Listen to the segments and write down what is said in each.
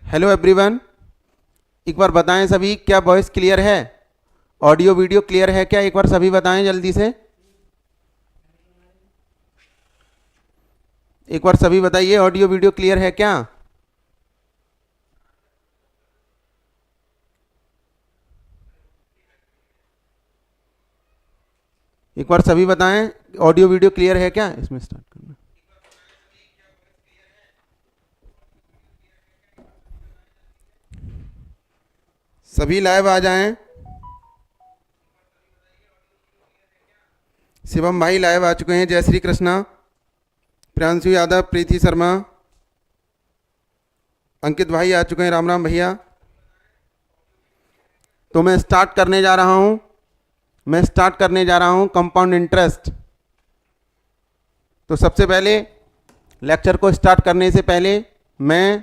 Hello everyone, एक बार बताएं सभी, क्या वॉइस क्लियर है? ऑडियो वीडियो क्लियर है क्या? एक बार सभी बताएं जल्दी से। एक बार सभी बताइए, ऑडियो वीडियो क्लियर है क्या? एक बार सभी बताएं, ऑडियो वीडियो क्लियर है क्या? इसमें स्टार्ट करना। सभी लाइव आ जाएं। शिवम भाई लाइव आ चुके हैं। जय श्री कृष्णा। प्रियांशु यादव, प्रीति शर्मा, अंकित भाई आ चुके हैं। राम राम भैया। तो मैं स्टार्ट करने जा रहा हूं कंपाउंड इंटरेस्ट। तो सबसे पहले लेक्चर को स्टार्ट करने से पहले मैं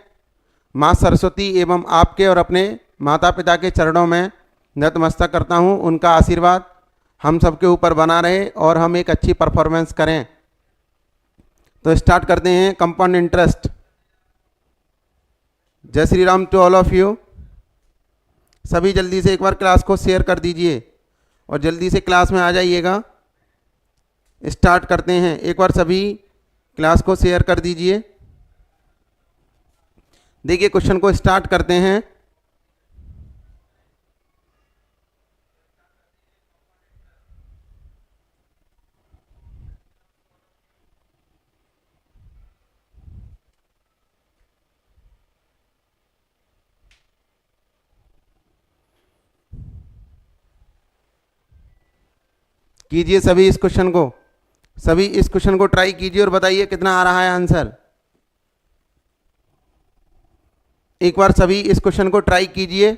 माँ सरस्वती एवं आपके और अपने माता पिता के चरणों में नतमस्तक करता हूँ। उनका आशीर्वाद हम सबके ऊपर बना रहे और हम एक अच्छी परफॉर्मेंस करें। तो स्टार्ट करते हैं कंपाउंड इंटरेस्ट। जय Shri Ram to all of you. सभी जल्दी से एक बार क्लास को शेयर कर दीजिए और जल्दी से क्लास में आ जाइएगा। स्टार्ट करते हैं। एक बार सभी क्लास को शेयर कर दीजिए। देखिए क्वेश्चन को स्टार्ट करते हैं। कीजिए सभी इस क्वेश्चन को ट्राई कीजिए और बताइए कितना आ रहा है आंसर। एक बार सभी इस क्वेश्चन को ट्राई कीजिए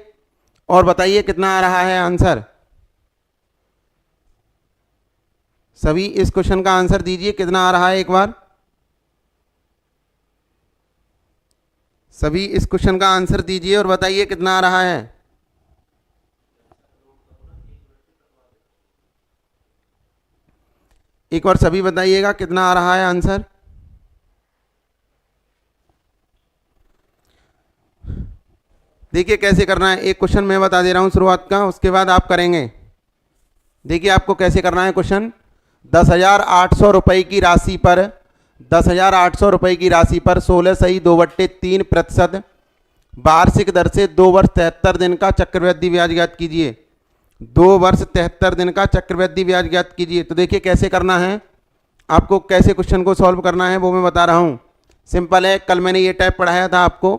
और बताइए कितना आ रहा है आंसर। सभी इस क्वेश्चन का आंसर दीजिए, कितना आ रहा है एक बार। सभी इस क्वेश्चन का आंसर दीजिए और बताइए कितना आ रहा है। एक बार सभी बताइएगा कितना आ रहा है आंसर। देखिए कैसे करना है। एक क्वेश्चन मैं बता दे रहा हूं शुरुआत का, उसके बाद आप करेंगे। देखिए आपको कैसे करना है क्वेश्चन। 10,800 रुपये की राशि पर 10,800 रुपये की राशि पर 16.2/3% वार्षिक दर से 2 वर्ष 73 दिन का चक्रवृद्धि ब्याज ज्ञात कीजिए। 2 वर्ष 73 दिन का चक्रवृद्धि ब्याज ज्ञात कीजिए। तो देखिए कैसे करना है, आपको कैसे क्वेश्चन को सॉल्व करना है वो मैं बता रहा हूँ। सिंपल है। कल मैंने ये टाइप पढ़ाया था आपको,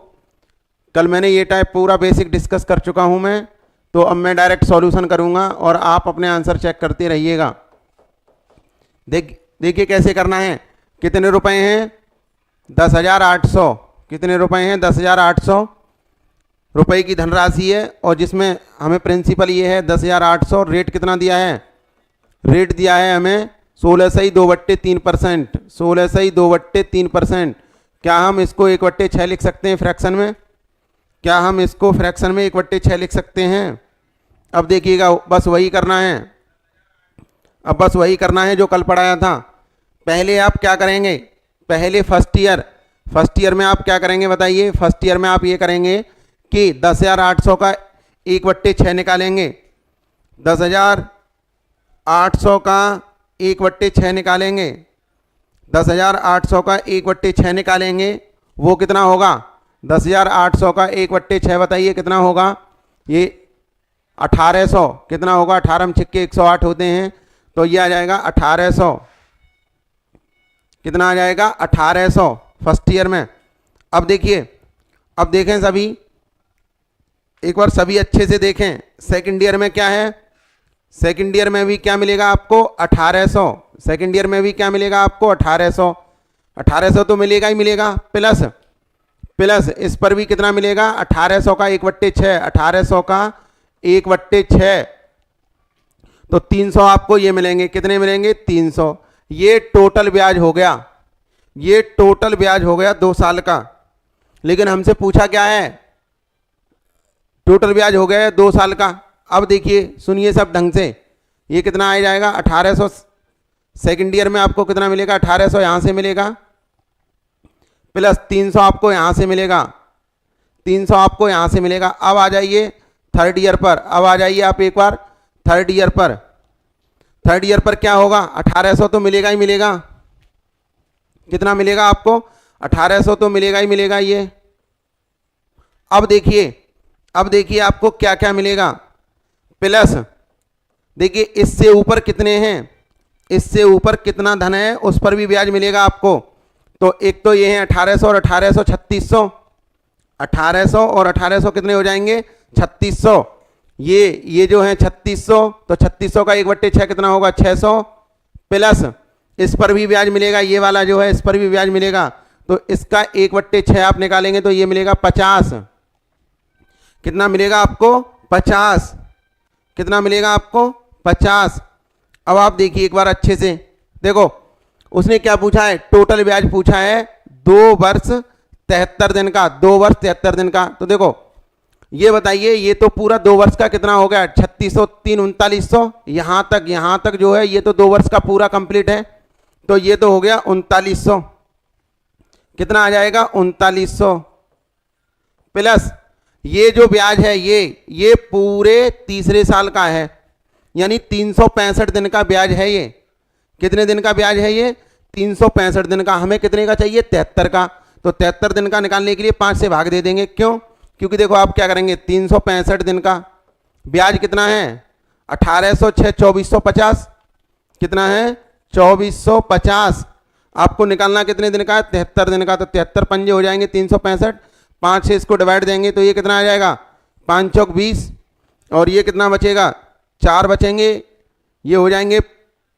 कल मैंने ये टाइप पूरा बेसिक डिस्कस कर चुका हूँ मैं। तो अब मैं डायरेक्ट सॉल्यूशन करूँगा और आप अपने आंसर चेक करते रहिएगा। देखिए कैसे करना है। कितने रुपए हैं? 10,800। कितने रुपए हैं? 10,800 रुपये की धनराशि है और जिसमें हमें प्रिंसिपल ये है 10,800। रेट कितना दिया है? रेट दिया है हमें 16.2/3%। 16.2/3%। क्या हम इसको 1/6 लिख सकते हैं फ्रैक्शन में? क्या हम इसको फ्रैक्शन में 1/6 लिख सकते हैं? अब देखिएगा, बस वही करना है। अब बस वही करना है जो कल पढ़ाया था। पहले आप क्या करेंगे? पहले फर्स्ट ईयर में आप क्या करेंगे बताइए। फर्स्ट ईयर में आप ये करेंगे कि 10,800 का 1/6 निकालेंगे। 10,800 का 1/6 निकालेंगे। 10,800 का 1/6 निकालेंगे। वो कितना होगा? 10,800 का 1/6 बताइए कितना होगा? ये 1,800। कितना होगा? 18 में छिक्के 108 होते हैं, तो ये आ जाएगा 1,800। कितना आ जाएगा? 1,800 फर्स्ट ईयर में। अब देखिए, अब देखें सभी, एक बार सभी अच्छे से देखें। सेकंड ईयर में क्या है? सेकंड ईयर में भी क्या मिलेगा आपको? 1,800। सेकंड ईयर में भी क्या मिलेगा आपको? 1,800। 1,800 तो मिलेगा ही मिलेगा, प्लस इस पर भी कितना मिलेगा? 1,800 का 1/6। 1,800 का 1/6 तो 300 आपको ये मिलेंगे। कितने मिलेंगे? 300। ये टोटल ब्याज हो गया। ये टोटल ब्याज हो गया 2 साल का। लेकिन हमसे पूछा क्या है? टोटल ब्याज हो गया 2 साल का। अब देखिए, सुनिए सब ढंग से। ये कितना आ जाएगा? 1,800। सेकंड ईयर में आपको कितना मिलेगा? 1,800 यहां से मिलेगा, प्लस 300 आपको यहां से मिलेगा। 300 आपको यहाँ से मिलेगा। अब आ जाइए थर्ड ईयर पर, अब आ जाइए आप एक बार थर्ड ईयर पर। थर्ड ईयर पर क्या होगा, 1800 तो मिलेगा ही मिलेगा। कितना मिलेगा आपको, 1800 तो मिलेगा ही मिलेगा ये। अब देखिए आपको क्या क्या मिलेगा, प्लस देखिए इससे ऊपर कितने हैं, इससे ऊपर कितना धन है उस पर भी ब्याज मिलेगा आपको। तो एक तो ये है 1800 और 1800 3600, 1800 और 1800 कितने हो जाएंगे 3600। ये जो है 3600, तो 3600 का 1/6 कितना होगा 600, प्लस इस पर भी ब्याज मिलेगा, ये वाला जो है इस पर भी ब्याज मिलेगा। तो इसका 1/6 आप निकालेंगे तो ये मिलेगा 50। कितना मिलेगा आपको 50, कितना मिलेगा आपको 50। अब आप देखिए एक बार अच्छे से, देखो उसने क्या पूछा है, टोटल ब्याज पूछा है 2 वर्ष 73 दिन का, 2 वर्ष 73 दिन का। तो देखो ये बताइए, ये तो पूरा 2 वर्ष का कितना हो गया 3600 3 3900, यहाँ तक जो है ये तो 2 वर्ष का पूरा कंप्लीट है। तो ये तो हो गया 3900, कितना आ जाएगा 3900, प्लस ये जो ब्याज है ये पूरे तीसरे साल का है, यानी 365 दिन का ब्याज है ये। कितने दिन का ब्याज है ये 365 दिन का। हमें कितने का चाहिए 73 का। तो 73 दिन का निकालने के लिए 5 से भाग दे देंगे, क्यों, क्योंकि देखो आप क्या करेंगे 365 दिन का ब्याज कितना है 1800 6 2450, कितना है 2450। आपको निकालना कितने दिन का है 73 दिन का। तो 73 पंजे हो जाएंगे 365, 5 से इसको डिवाइड देंगे तो ये कितना आ जाएगा 5 चौक 20, और ये कितना बचेगा 4 बचेंगे, ये हो जाएंगे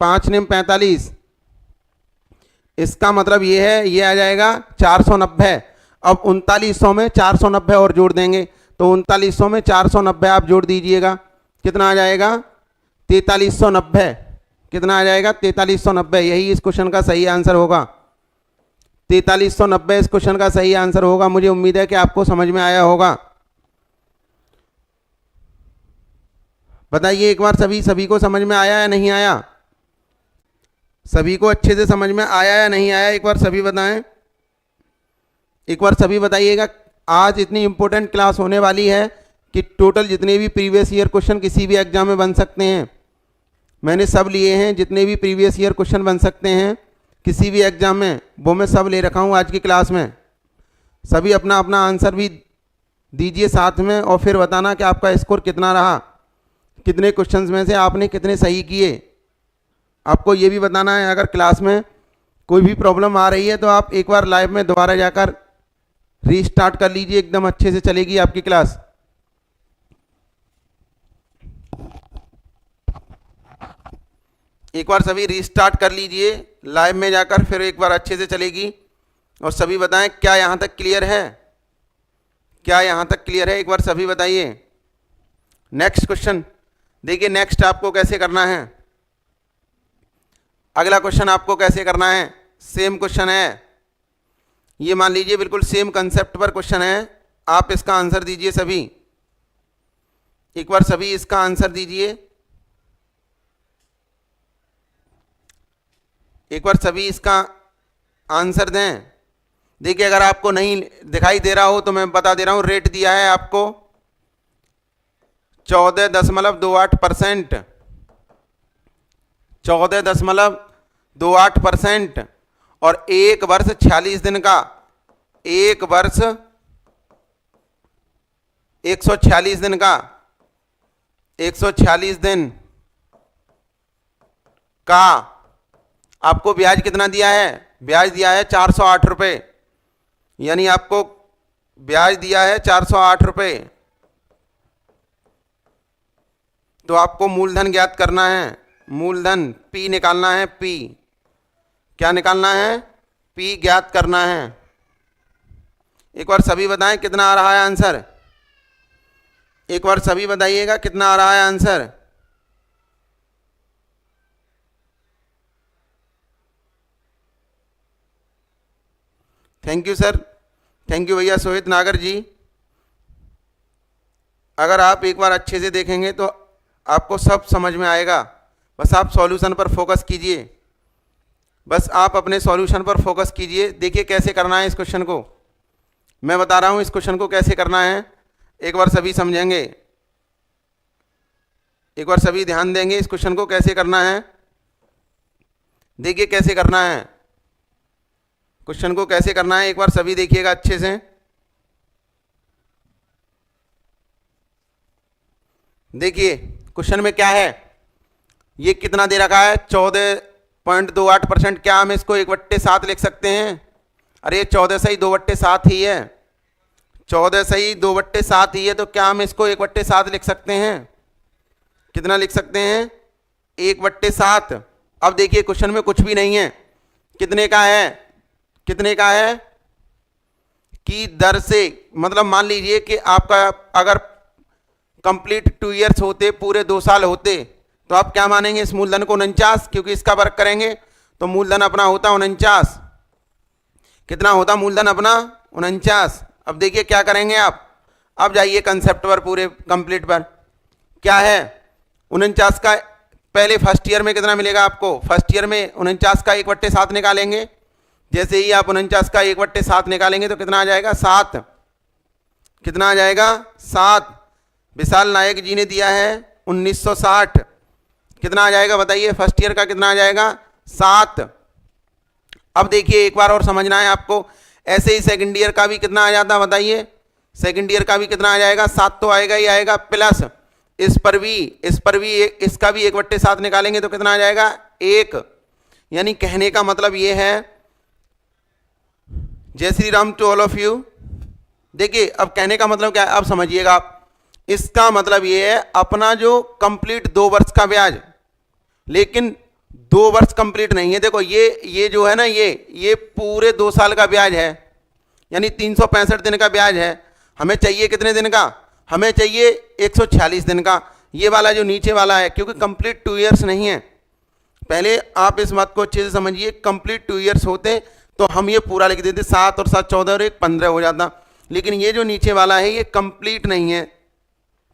5 निम 45। इसका मतलब ये है ये आ जाएगा 490। अब 3900 में 490 और जोड़ देंगे, तो 3900 में 490 आप जोड़ दीजिएगा, कितना आ जाएगा 4390। कितना आ जाएगा 4390। यही इस क्वेश्चन का सही आंसर होगा, 4390 इस क्वेश्चन का सही आंसर होगा। मुझे उम्मीद है कि आपको समझ में आया होगा। बताइए एक बार सभी को समझ में आया या नहीं आया, सभी को अच्छे से समझ में आया या नहीं आया, एक बार सभी बताएं, एक बार सभी बताइएगा। आज इतनी इंपॉर्टेंट क्लास होने वाली है कि टोटल जितने भी प्रीवियस ईयर क्वेश्चन किसी भी एग्जाम में बन सकते हैं, मैंने सब लिए हैं। जितने भी प्रीवियस ईयर क्वेश्चन बन सकते हैं किसी भी एग्जाम में, वो मैं सब ले रखा हूँ आज की क्लास में। सभी अपना अपना आंसर भी दीजिए साथ में, और फिर बताना कि आपका स्कोर कितना रहा, कितने क्वेश्चंस में से आपने कितने सही किए। आपको ये भी बताना है, अगर क्लास में कोई भी प्रॉब्लम आ रही है तो आप एक बार लाइव में दोबारा जाकर रीस्टार्ट कर लीजिए, एकदम अच्छे से चलेगी आपकी क्लास। एक बार सभी रीस्टार्ट कर लीजिए लाइव में जाकर, फिर एक बार अच्छे से चलेगी। और सभी बताएं क्या यहाँ तक क्लियर है, क्या यहाँ तक क्लियर है, एक बार सभी बताइए। नेक्स्ट क्वेश्चन देखिए, नेक्स्ट आपको कैसे करना है, अगला क्वेश्चन आपको कैसे करना है। सेम क्वेश्चन है ये, मान लीजिए बिल्कुल सेम कंसेप्ट पर क्वेश्चन है। आप इसका आंसर दीजिए सभी, एक बार सभी इसका आंसर दीजिए, एक बार सभी इसका आंसर दें। देखिए अगर आपको नहीं दिखाई दे रहा हो तो मैं बता दे रहा हूं, रेट दिया है आपको 14.28%, 14.28%, और 1 वर्ष 46 दिन का, 1 वर्ष 146 दिन का, 146 दिन का आपको ब्याज कितना दिया है, ब्याज दिया है 408 रुपये, यानी आपको ब्याज दिया है 408 रुपये। तो आपको मूलधन ज्ञात करना है, मूलधन पी निकालना है, पी क्या निकालना है, पी ज्ञात करना है। एक बार सभी बताएं कितना आ रहा है आंसर, एक बार सभी बताइएगा कितना आ रहा है answer. Thank you sir, thank you भैया सोहित नागर जी। अगर आप एक बार अच्छे से देखेंगे तो आपको सब समझ में आएगा। बस आप सॉल्यूशन पर फोकस कीजिए, बस आप अपने सॉल्यूशन पर फोकस कीजिए। देखिए कैसे करना है इस क्वेश्चन को। मैं बता रहा हूं इस क्वेश्चन को कैसे करना है, एक बार सभी समझेंगे, एक बार सभी ध्यान देंगे इस क्वेश्चन को कैसे करना है। देखिए कैसे करना है क्वेश्चन को, कैसे करना है एक बार सभी देखिएगा अच्छे से। देखिए क्वेश्चन में क्या है, ये कितना दे रखा है 14.28%। क्या हम इसको 1/7 लिख सकते हैं? अरे 14 सही 2/7 ही है, 14 सही 2/7 ही है, तो क्या हम इसको 1/7 लिख सकते हैं? कितना लिख सकते हैं? 1/7। अब देखिए क्वेश्चन में कुछ भी नहीं है, कितने का है, कितने का है की दर से, मतलब मान लीजिए कि आपका अगर कंप्लीट 2 ईयर्स होते, पूरे 2 साल होते, तो आप क्या मानेंगे इस मूलधन को? 49, क्योंकि इसका वर्क करेंगे तो मूलधन अपना होता 49। कितना होता मूलधन अपना? 49। अब देखिए क्या करेंगे आप, अब जाइए कंसेप्ट पर, पूरे कंप्लीट पर। क्या है 49 का, पहले फर्स्ट ईयर में कितना मिलेगा आपको? फर्स्ट ईयर में 49 का 1/7 निकालेंगे। जैसे ही आप 49 का 1/7 निकालेंगे तो कितना आ जाएगा? 7। कितना आ जाएगा? 7। विशाल नायक जी ने दिया है 1960। कितना आ जाएगा बताइए? फर्स्ट ईयर का कितना आ जाएगा? 7। अब देखिए एक बार और समझना है आपको, ऐसे ही सेकंड ईयर का भी कितना आ जाता बताइए? सेकंड ईयर का भी कितना आ जाएगा? 7 तो आएगा ही आएगा, प्लस इस पर भी इसका भी 1/7 निकालेंगे तो कितना आ जाएगा? 1। यानी कहने का मतलब ये है, जय Shri Ram to all of you. देखिए अब कहने का मतलब क्या है, अब समझिएगा आप। इसका मतलब ये है अपना जो कंप्लीट 2 वर्ष का ब्याज, लेकिन 2 वर्ष कंप्लीट नहीं है। देखो ये जो है ना, ये पूरे 2 साल का ब्याज है, यानी 365 दिन का ब्याज है। हमें चाहिए कितने दिन का? हमें चाहिए 146 दिन का। ये वाला जो नीचे वाला है, क्योंकि कंप्लीट 2 ईयर्स नहीं है, पहले आप इस बात को अच्छे से समझिए। कंप्लीट 2 ईयर्स होते तो हम ये पूरा लिख देते, 7 और 7 14 और 1 15 हो जाता। लेकिन ये जो नीचे वाला है ये कंप्लीट नहीं है,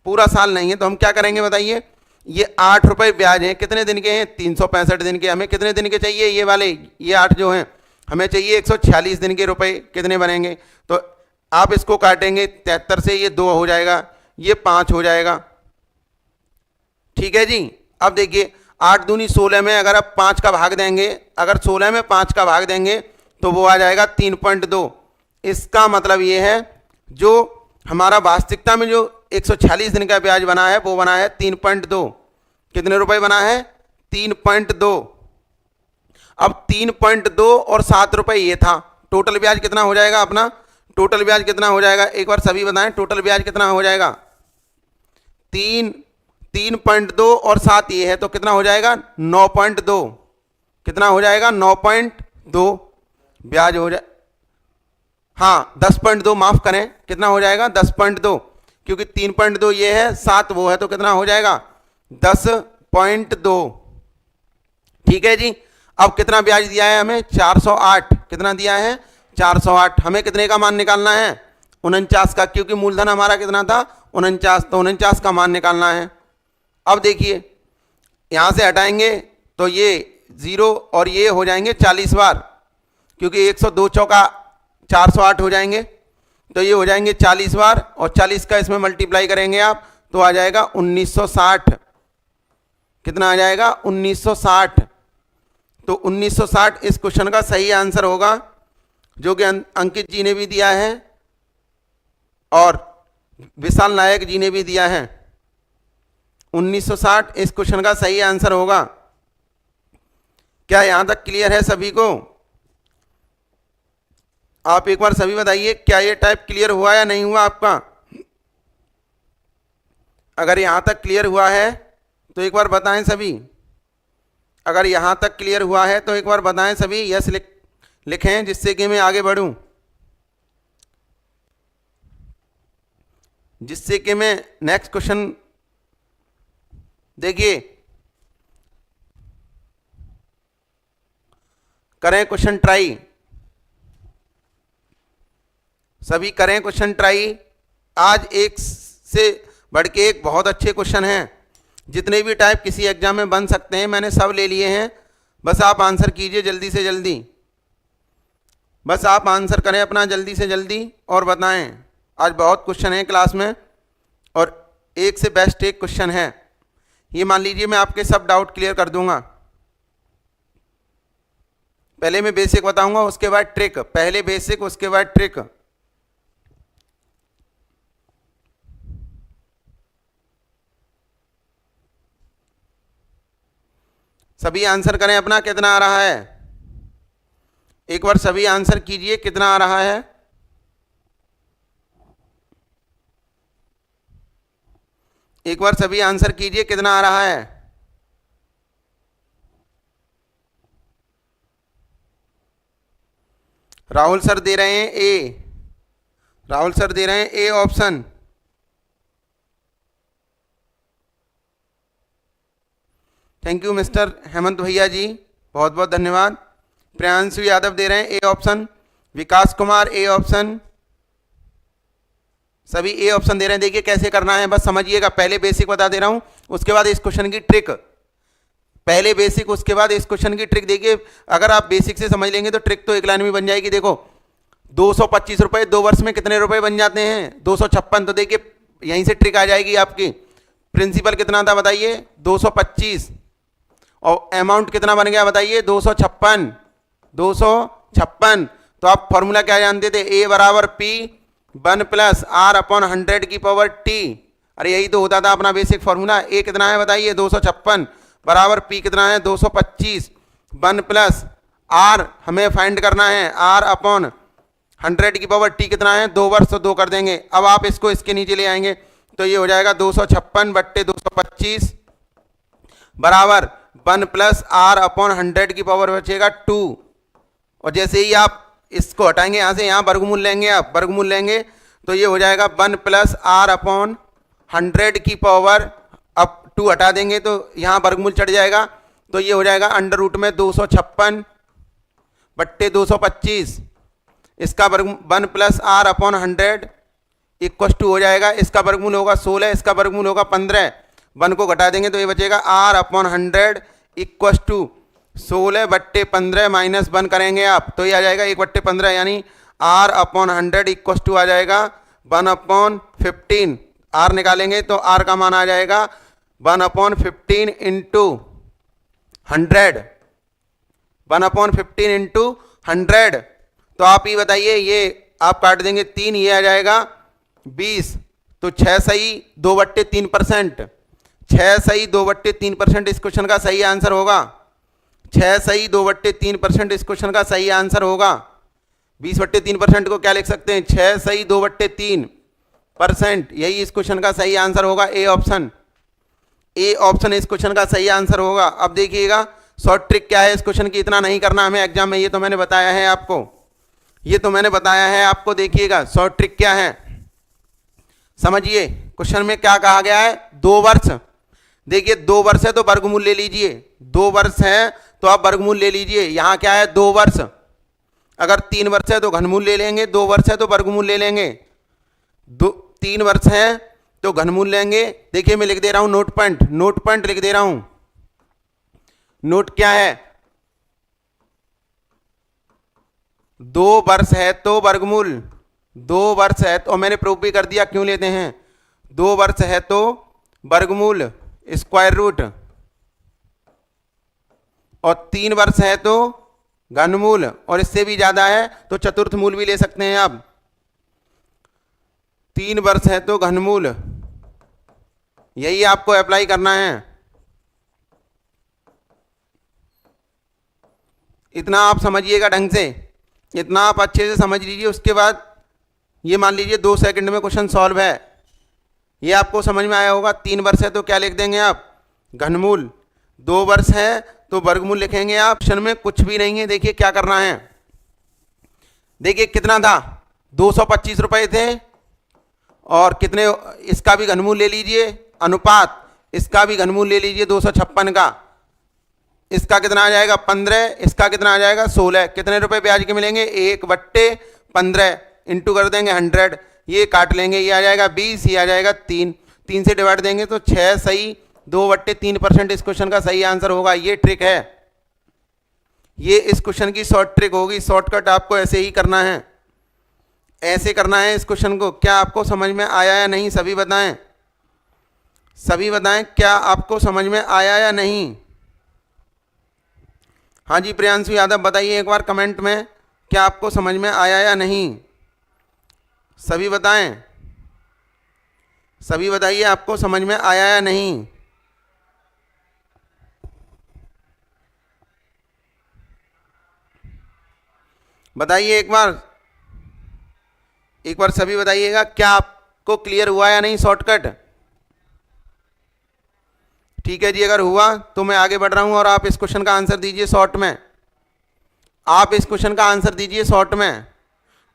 पूरा साल नहीं है, तो हम क्या करेंगे बताइए? ये 8 रुपये ब्याज हैं, कितने दिन के हैं? 365 दिन के। हमें कितने दिन के चाहिए? ये वाले, ये 8 जो हैं, हमें चाहिए 146 दिन के रुपए। कितने बनेंगे? तो आप इसको काटेंगे 73 से, ये 2 हो जाएगा, ये 5 हो जाएगा। ठीक है जी। अब देखिए 8 दूनी 16 में अगर आप 5 का भाग देंगे, अगर 16 में 5 का भाग देंगे तो वो आ जाएगा 3.2। इसका मतलब ये है जो हमारा वास्तविकता में जो 146 दिन का ब्याज बना है वो बना है 3.2। कितने रुपए बना है? 3.2। अब 3.2 और 7 रुपए ये था, टोटल ब्याज कितना हो जाएगा अपना? टोटल ब्याज कितना हो जाएगा एक बार सभी बताएं, टोटल ब्याज कितना हो जाएगा? 3.2 और 7 ये है, तो कितना हो जाएगा? 9.2। कितना हो जाएगा? 9.2 ब्याज हो जाए, हाँ 10.2 माफ करें, कितना हो जाएगा? 10.2, क्योंकि 3.2 ये है, 7 वो है, तो कितना हो जाएगा? 10.2। ठीक है जी। अब कितना ब्याज दिया है हमें? 408। कितना दिया है? 408। हमें कितने का मान निकालना है? 49 का, क्योंकि मूलधन हमारा कितना था? 49, तो 49 का मान निकालना है। अब देखिए यहां से हटाएंगे तो ये 0 और ये हो जाएंगे 40 बार, क्योंकि 102 चौका 408 हो जाएंगे, तो ये हो जाएंगे 40 बार, और 40 का इसमें मल्टीप्लाई करेंगे आप तो आ जाएगा 1960। कितना आ जाएगा? 1960। तो 1960 इस क्वेश्चन का सही आंसर होगा, जो कि अंकित जी ने भी दिया है और विशाल नायक जी ने भी दिया है। 1960 इस क्वेश्चन का सही आंसर होगा। क्या यहां तक क्लियर है सभी को? आप एक बार सभी बताइए, क्या ये टाइप क्लियर हुआ या नहीं हुआ आपका? अगर यहां तक क्लियर हुआ है तो एक बार बताएं सभी। अगर यहां तक क्लियर हुआ है तो एक बार बताएं सभी, यस लिखें, जिससे कि मैं आगे बढ़ूं, जिससे कि मैं नेक्स्ट क्वेश्चन, देखिए करें क्वेश्चन ट्राई, सभी करें क्वेश्चन ट्राई। आज एक से बढ़ के एक बहुत अच्छे क्वेश्चन हैं, जितने भी टाइप किसी एग्जाम में बन सकते हैं मैंने सब ले लिए हैं, बस आप आंसर कीजिए जल्दी से जल्दी। बस आप आंसर करें अपना जल्दी से जल्दी और बताएं। आज बहुत क्वेश्चन है क्लास में और एक से बेस्ट एक क्वेश्चन है। ये मान लीजिए मैं आपके सब डाउट क्लियर कर दूंगा। पहले मैं बेसिक बताऊंगा, उसके बाद ट्रिक। पहले बेसिक, उसके बाद ट्रिक। सभी आंसर करें अपना, कितना आ रहा है एक बार सभी आंसर कीजिए, कितना आ रहा है। एक बार सभी आंसर कीजिए, कितना आ रहा है। राहुल सर दे रहे हैं ए, राहुल सर दे रहे हैं A option. Thank you mister Hemant भैया जी, बहुत बहुत धन्यवाद। प्रियांशु यादव दे रहे हैं A option. Vikas Kumar A option. सभी ए ऑप्शन दे रहे हैं। देखिए कैसे करना है, बस समझिएगा। पहले बेसिक बता दे रहा हूं, उसके बाद इस क्वेश्चन की ट्रिक। पहले बेसिक, उसके बाद इस क्वेश्चन की ट्रिक। देखिए अगर आप बेसिक से समझ लेंगे तो ट्रिक तो एक लाइन में बन जाएगी। देखो 225 रुपए 2 वर्ष में कितने रुपए बन जाते हैं, 256। तो देखिए यहीं से ट्रिक आ जाएगी आपकी। प्रिंसिपल कितना था बताइए, 225, और अमाउंट कितना बन गया बताइए, 256। 256। तो आप फॉर्मूला क्या जानते थे, ए बराबर पी 1 प्लस आर अपॉन 100 की पावर टी। अरे यही तो होता था अपना बेसिक फॉर्मूला। ए कितना है बताइए, 256 बराबर पी कितना है, 225 1 प्लस आर हमें फाइंड करना है, आर अपॉन 100 की पावर टी कितना है, 2 वर्ष, तो 2 कर देंगे। अब आप इसको इसके नीचे ले आएंगे तो ये हो जाएगा 256 बट्टे 225 बराबर 1 प्लस आर अपॉन 100 की पावर बचेगा 2। और जैसे ही आप इसको हटाएंगे यहाँ से, यहाँ वर्गमूल लेंगे, आप वर्गमूल लेंगे तो ये हो जाएगा 1 प्लस आर अपॉन 100 की पावर, अब 2 हटा देंगे तो यहाँ वर्गमूल चढ़ जाएगा तो ये हो जाएगा अंडर रूट में 256 बट्टे 225। इसका वर्ग 1 plus R upon 100 equals to हो जाएगा, इसका वर्गमूल होगा 16, इसका वर्गमूल होगा 15। 1 को घटा देंगे तो ये बचेगा आर अपॉन 100 इक्वस टू 16 बट्टे 15 माइनस 1 करेंगे आप तो ये आ जाएगा 1 बट्टे 15, यानी आर अपॉन 100 इक्वस टू आ जाएगा 1 अपॉन 15। आर निकालेंगे तो आर का मान आ जाएगा 1 अपॉन 15 इंटू 100, 1 अपॉन 15 इंटू 100। तो आप ये बताइए, ये आप काट देंगे 3, ये आ जाएगा 20। तो 6 सही 2/3%, 6 सही 2/3% इस क्वेश्चन का सही आंसर होगा। 6 सही 2/3% इस क्वेश्चन का सही आंसर होगा। 20/3% को क्या लिख सकते हैं, 6 सही 2/3%, यही इस क्वेश्चन का सही आंसर होगा। ए ऑप्शन, ए ऑप्शन इस क्वेश्चन का सही आंसर होगा। अब देखिएगा शॉर्ट ट्रिक क्या है इस क्वेश्चन की, इतना नहीं करना हमें एग्जाम में, ये तो मैंने बताया है आपको, ये तो मैंने बताया है आपको। देखिएगा शॉर्ट ट्रिक क्या है, समझिए। क्वेश्चन में क्या कहा गया है, 2 वर्ष। देखिए 2 वर्ष है तो वर्गमूल ले लीजिए, 2 वर्ष है तो आप वर्गमूल ले लीजिए। यहां क्या है 2 वर्ष, अगर 3 वर्ष है तो घनमूल ले लेंगे, 2 वर्ष है तो वर्गमूल ले लेंगे। 3 वर्ष है तो घनमूल लेंगे। देखिए मैं लिख दे रहा हूं नोट पॉइंट, नोट पॉइंट लिख दे रहा हूं। नोट क्या है, 2 वर्ष है तो वर्गमूल, 2 वर्ष है तो मैंने प्रूफ भी कर दिया क्यों लेते हैं। 2 वर्ष है तो वर्गमूल स्क्वायर रूट, और 3 वर्ष है तो घनमूल, और इससे भी ज्यादा है तो चतुर्थ मूल भी ले सकते हैं आप। 3 वर्ष है तो घनमूल, यही आपको अप्लाई करना है। इतना आप समझिएगा ढंग से, इतना आप अच्छे से समझ लीजिए। उसके बाद ये मान लीजिए 2 सेकंड में क्वेश्चन सॉल्व है, ये आपको समझ में आया होगा। 3 वर्ष है तो क्या लिख देंगे आप, घनमूल। 2 वर्ष है तो वर्गमूल लिखेंगे आप। क्वेश्चन में कुछ भी नहीं है। देखिए क्या करना है, देखिए कितना था, 225 रुपए थे, और कितने, इसका भी घनमूल ले लीजिए, अनुपात इसका भी घनमूल ले लीजिए 256 का। इसका कितना आ जाएगा 15, इसका कितना आ जाएगा 16। कितने रुपए ब्याज के मिलेंगे, 1/15 इंटू कर देंगे 100, ये काट लेंगे, ये आ जाएगा 20, ये आ जाएगा 3, 3 से डिवाइड देंगे तो 6 सही 2/3% इस क्वेश्चन का सही आंसर होगा। ये ट्रिक है, ये इस क्वेश्चन की शॉर्ट ट्रिक होगी, शॉर्टकट आपको ऐसे ही करना है, ऐसे करना है इस क्वेश्चन को। क्या आपको समझ में आया या नहीं, सभी बताएं, सभी बताएं क्या आपको समझ में आया या नहीं। हाँ जी प्रियांशु यादव बताइए एक बार कमेंट में, क्या आपको समझ में आया या नहीं, सभी बताएं, सभी बताइए आपको समझ में आया या नहीं। बताइए एक बार सभी बताइएगा, क्या आपको क्लियर हुआ या नहीं शॉर्टकट। ठीक है जी, अगर हुआ तो मैं आगे बढ़ रहा हूं और आप इस क्वेश्चन का आंसर दीजिए शॉर्ट में, आप इस क्वेश्चन का आंसर दीजिए शॉर्ट में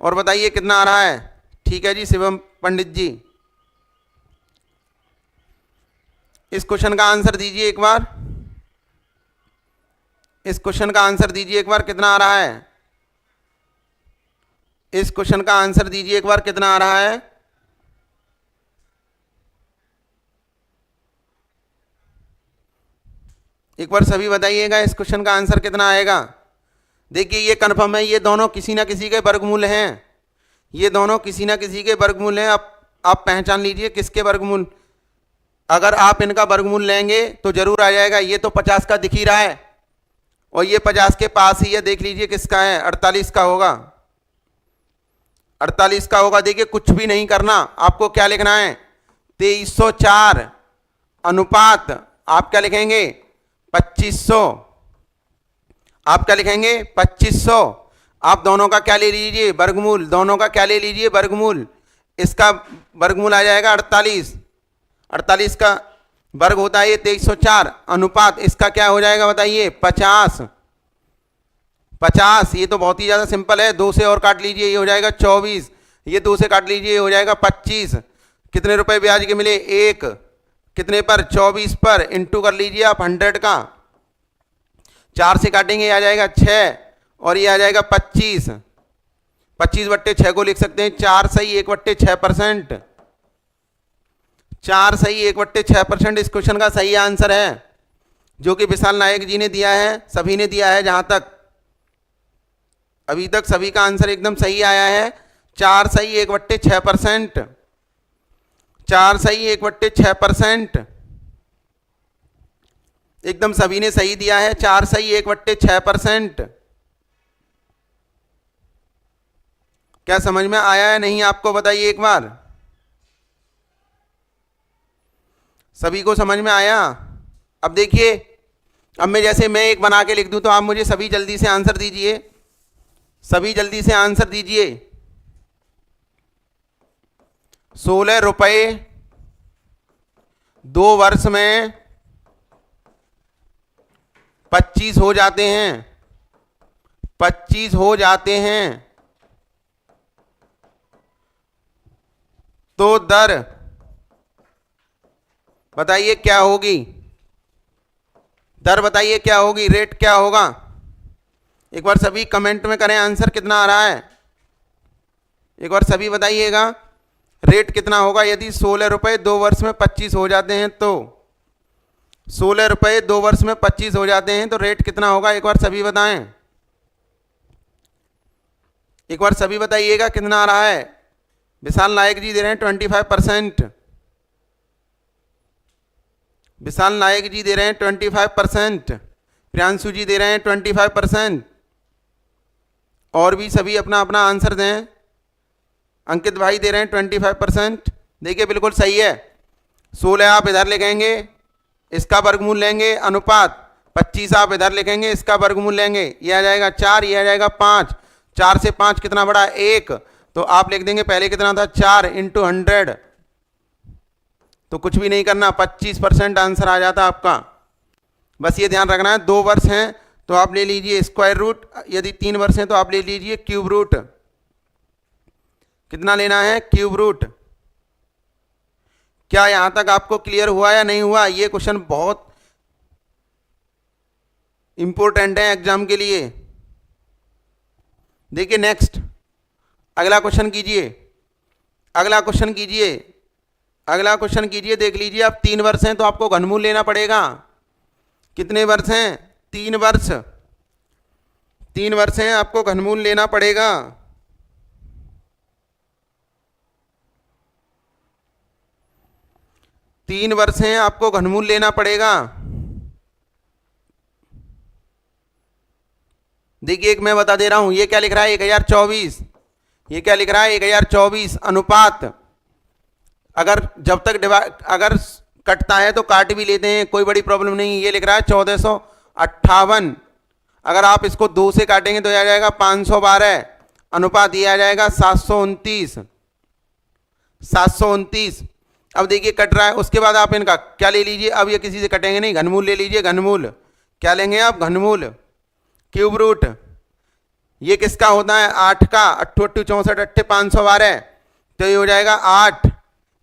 और बताइए कितना आ रहा है। ठीक है जी शिवम पंडित जी, इस क्वेश्चन का आंसर दीजिए एक बार, इस क्वेश्चन का आंसर दीजिए एक बार, कितना आ रहा है, इस क्वेश्चन का आंसर दीजिए एक बार, कितना आ रहा है। एक बार सभी बताइएगा इस क्वेश्चन का आंसर कितना आएगा। देखिए ये कन्फर्म है, ये दोनों किसी ना किसी के वर्गमूल हैं, ये दोनों किसी ना किसी के वर्गमूल हैं। आप पहचान लीजिए किसके वर्गमूल, अगर आप इनका वर्गमूल लेंगे तो जरूर आ जाएगा। ये तो 50 का दिख ही रहा है और ये 50 के पास ही है, देख लीजिए किसका है, 48 का होगा, 48 का होगा। देखिए कुछ भी नहीं करना, आपको क्या लिखना है, 2304 अनुपात आप क्या लिखेंगे 2500, आप क्या लिखेंगे 2500। आप दोनों का क्या ले लीजिए वर्गमूल, दोनों का क्या ले लीजिए वर्गमूल, इसका वर्गमूल आ जाएगा 48, 48 का वर्ग होता है ये 2304 अनुपात इसका क्या हो जाएगा बताइए 50, 50। ये तो बहुत ही ज़्यादा सिंपल है, 2 से और काट लीजिए ये हो जाएगा 24, ये 2 से काट लीजिए ये हो जाएगा 25। कितने रुपए ब्याज के मिले, 1, कितने पर 24 पर, इंटू कर लीजिए आप 100 का, 4 से काटेंगे आ जाएगा 6 और ये आ जाएगा 25, 25/6 को लिख सकते हैं 4 सही 1/6%, 4 सही 1/6% इस क्वेश्चन का सही आंसर है, जो कि विशाल नायक जी ने दिया है, सभी ने दिया है। जहां तक अभी तक सभी का आंसर एकदम सही आया है, 4 सही 1/6%, 4 सही 1/6%, एकदम सभी ने सही दिया है, 4 सही 1/6%। क्या समझ में आया है नहीं आपको, बताइए एक बार, सभी को समझ में आया। अब देखिए, अब मैं जैसे मैं एक बना के लिख दूं तो आप मुझे सभी जल्दी से आंसर दीजिए, सभी जल्दी से आंसर दीजिए। 16 रुपए 2 वर्ष में 25 हो जाते हैं, 25 हो जाते हैं, तो दर बताइए क्या होगी, दर बताइए क्या होगी, रेट क्या होगा। एक बार सभी कमेंट में करें आंसर कितना आ रहा है, एक बार सभी बताइएगा रेट कितना होगा यदि 16 रुपए 2 वर्ष में 25 हो जाते हैं तो, 16 रुपए 2 वर्ष में 25 हो जाते हैं तो रेट कितना होगा, एक बार सभी बताएं, एक बार सभी बताइएगा कितना आ रहा है। विशाल नायक जी दे रहे हैं 25%, विशाल नायक जी दे रहे हैं 25%, प्रियांशु जी दे रहे हैं 25%, और भी सभी अपना अपना आंसर दें। अंकित भाई दे रहे हैं 25%, देखिए बिल्कुल सही है। 16 आप इधर लिखेंगे, इसका वर्गमूल लेंगे, अनुपात 25 आप इधर लिखेंगे, इसका वर्गमूल लेंगे, ये आ जाएगा 4, ये आ जाएगा 5, 4 से 5 कितना बड़ा 1, तो आप लिख देंगे पहले कितना था 4 × 100, तो कुछ भी नहीं करना 25% आंसर आ जाता आपका। बस ये ध्यान रखना है, 2 वर्ष हैं तो आप ले लीजिए स्क्वायर रूट, यदि 3 वर्ष हैं तो आप ले लीजिए क्यूब रूट। कितना लेना है, क्यूब रूट। क्या यहां तक आपको क्लियर हुआ या नहीं हुआ, ये क्वेश्चन बहुत इंपॉर्टेंट है एग्जाम के लिए। देखिए नेक्स्ट अगला क्वेश्चन कीजिए, अगला क्वेश्चन कीजिए, अगला क्वेश्चन कीजिए, देख लीजिए। अब 3 वर्ष हैं तो आपको घनमूल लेना पड़ेगा। कितने वर्ष हैं, 3 वर्ष। 3 वर्ष हैं, आपको घनमूल लेना पड़ेगा। तीन वर्ष हैं, आपको घनमूल लेना पड़ेगा। देखिए एक मैं बता दे रहा हूं, ये क्या लिख रहा है 1024, ये क्या लिख रहा है 1024 अनुपात, अगर जब तक अगर कटता है तो काट भी लेते हैं, कोई बड़ी प्रॉब्लम नहीं। ये लिख रहा है 1458, अगर आप इसको 2 से काटेंगे तो आ जाएगा 512, अनुपात ये आ जाएगा 729, 729। अब देखिए कट रहा है, उसके बाद आप इनका क्या ले लीजिए, अब ये किसी से कटेंगे नहीं, घनमूल ले लीजिए। घनमूल क्या लेंगे आप, घनमूल क्यूब रूट। ये किसका होता है 8 का, 8 8 64 8 512, तो ये हो जाएगा 8।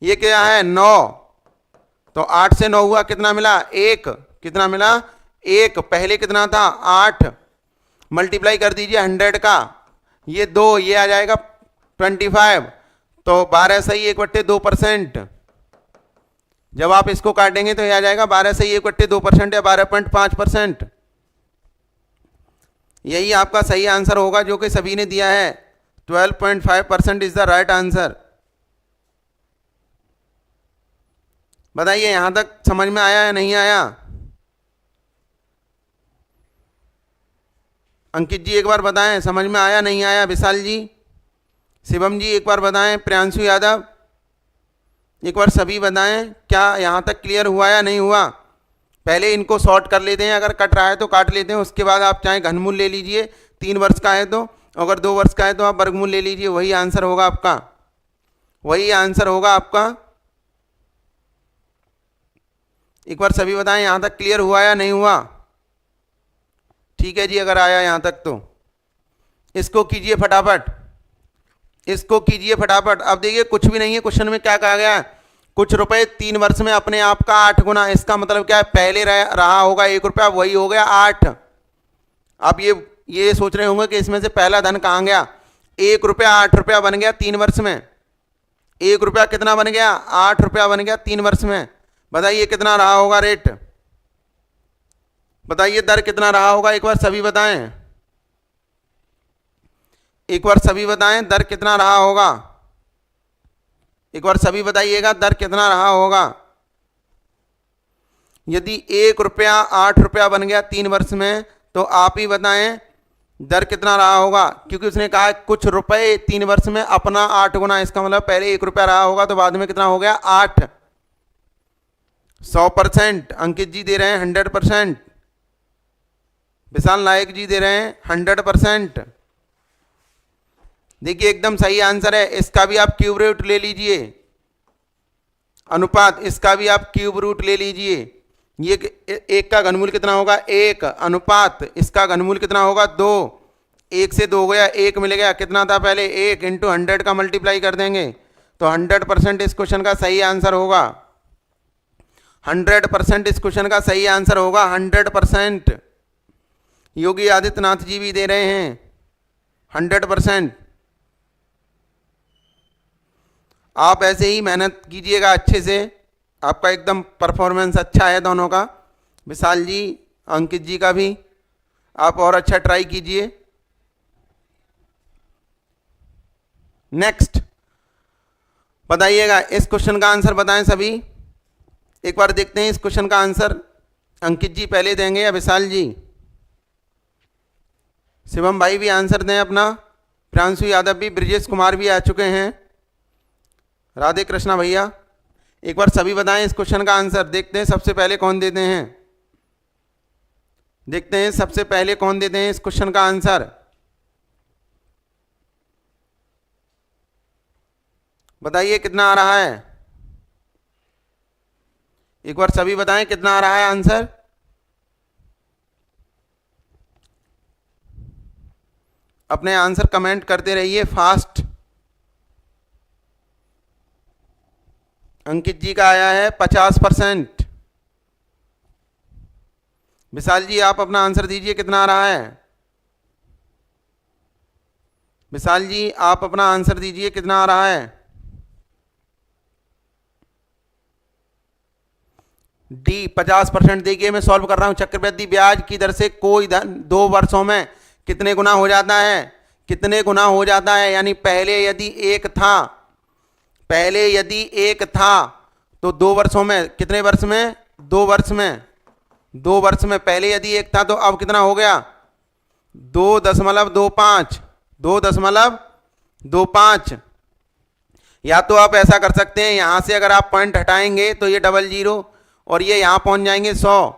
ये क्या है 9, तो 8 से 9 हुआ, कितना मिला 1, कितना मिला 1, पहले कितना था 8, मल्टीप्लाई कर दीजिए 100 का, ये 2, ये आ जाएगा 25, तो 12 सही 1/2%। जब आप इसको काटेंगे तो ये आ जाएगा 12 सही 1/2% या 12.5%। यही आपका सही आंसर होगा जो कि सभी ने दिया है। 12.5% इज द राइट आंसर। बताइए यहां तक समझ में आया या नहीं आया? अंकित जी एक बार बताएं, समझ में आया नहीं आया? विशाल जी, शिवम जी एक बार बताएं, प्रियांशु यादव एक बार सभी बताएं, क्या यहां तक क्लियर हुआ या नहीं हुआ? पहले इनको सॉर्ट कर लेते हैं, अगर कट रहा है तो काट लेते हैं, उसके बाद आप चाहे घनमूल ले लीजिए, 3 वर्ष का है तो, अगर 2 वर्ष का है तो आप वर्गमूल ले लीजिए, वही आंसर होगा आपका, वही आंसर होगा आपका। एक बार सभी बताएं यहां तक क्लियर हुआ या नहीं हुआ? ठीक है जी, अगर आया यहां तक तो इसको कीजिए फटाफट, इसको कीजिए फटाफट। अब देखिए कुछ भी नहीं है, क्वेश्चन में क्या कहा गया है, कुछ रुपए 3 वर्ष में अपने आप का 8 गुना, इसका मतलब क्या है, पहले रहा होगा 1 रुपया, वही हो गया 8। आप ये सोच रहे होंगे कि इसमें से पहला धन कहां गया, 1 रुपया 8 रुपया बन गया 3 वर्ष में। 1 रुपया कितना बन गया, 8 रुपया बन गया 3 वर्ष में। बताइए कितना रहा होगा रेट, बताइए दर कितना रहा होगा, एक बार सभी बताएं, एक बार सभी बताएं दर कितना रहा होगा, एक बार सभी बताइएगा दर कितना रहा होगा। यदि 1 रुपया 8 रुपया बन गया 3 वर्ष में, तो आप ही बताएं दर कितना रहा होगा, क्योंकि उसने कहा कुछ रुपए 3 वर्ष में अपना 8 गुना, इसका मतलब पहले 1 रुपया रहा होगा तो बाद में कितना हो गया 8। 100%। अंकित जी दे रहे हैं 100%, विशाल नायक जी दे रहे हैं 100%। देखिए एकदम सही आंसर है, इसका भी आप क्यूब रूट ले लीजिए, अनुपात इसका भी आप क्यूब रूट ले लीजिए। ये 1 का घनमूल कितना होगा 1, अनुपात इसका घनमूल कितना होगा 2, 1 से 2 गया 1 मिल गया, कितना था पहले 1 इंटू 100 का मल्टीप्लाई कर देंगे तो 100% इस क्वेश्चन का सही आंसर होगा। 100% इस क्वेश्चन का सही आंसर होगा 100%। योगी आदित्यनाथ जी भी दे रहे हैं 100%। आप ऐसे ही मेहनत कीजिएगा अच्छे से, आपका एकदम परफॉर्मेंस अच्छा है दोनों का, विशाल जी अंकित जी का भी, आप और अच्छा ट्राई कीजिए। नेक्स्ट बताइएगा, इस क्वेश्चन का आंसर बताएं सभी, एक बार देखते हैं इस क्वेश्चन का आंसर। अंकित जी पहले देंगे या विशाल जी? शिवम भाई भी आंसर दें अपना, प्रियांशु यादव भी, ब्रिजेश कुमार भी आ चुके हैं, राधे कृष्णा भैया, एक बार सभी बताएं इस क्वेश्चन का आंसर। देखते हैं सबसे पहले कौन देते हैं, देखते हैं सबसे पहले कौन देते हैं इस क्वेश्चन का आंसर। बताइए कितना आ रहा है, एक बार सभी बताएं कितना आ रहा है आंसर। अपने आंसर कमेंट करते रहिए फास्ट। अंकित जी का आया है 50%। विशाल जी आप अपना आंसर दीजिए कितना आ रहा है, विशाल जी आप अपना आंसर दीजिए कितना आ रहा है। डी 50%। देखिए मैं सॉल्व कर रहा हूं, चक्रवृद्धि ब्याज की दर से कोई धन 2 वर्षों में कितने गुना हो जाता है, कितने गुना हो जाता है, यानी पहले यदि एक था तो 2 वर्षों में, कितने वर्ष में, 2 वर्ष में, 2 वर्ष में पहले यदि एक था तो अब कितना हो गया, 2.25, 2.25। या तो आप ऐसा कर सकते हैं, यहां से अगर आप पॉइंट हटाएंगे तो ये 00 और ये यहां पहुंच जाएंगे 100।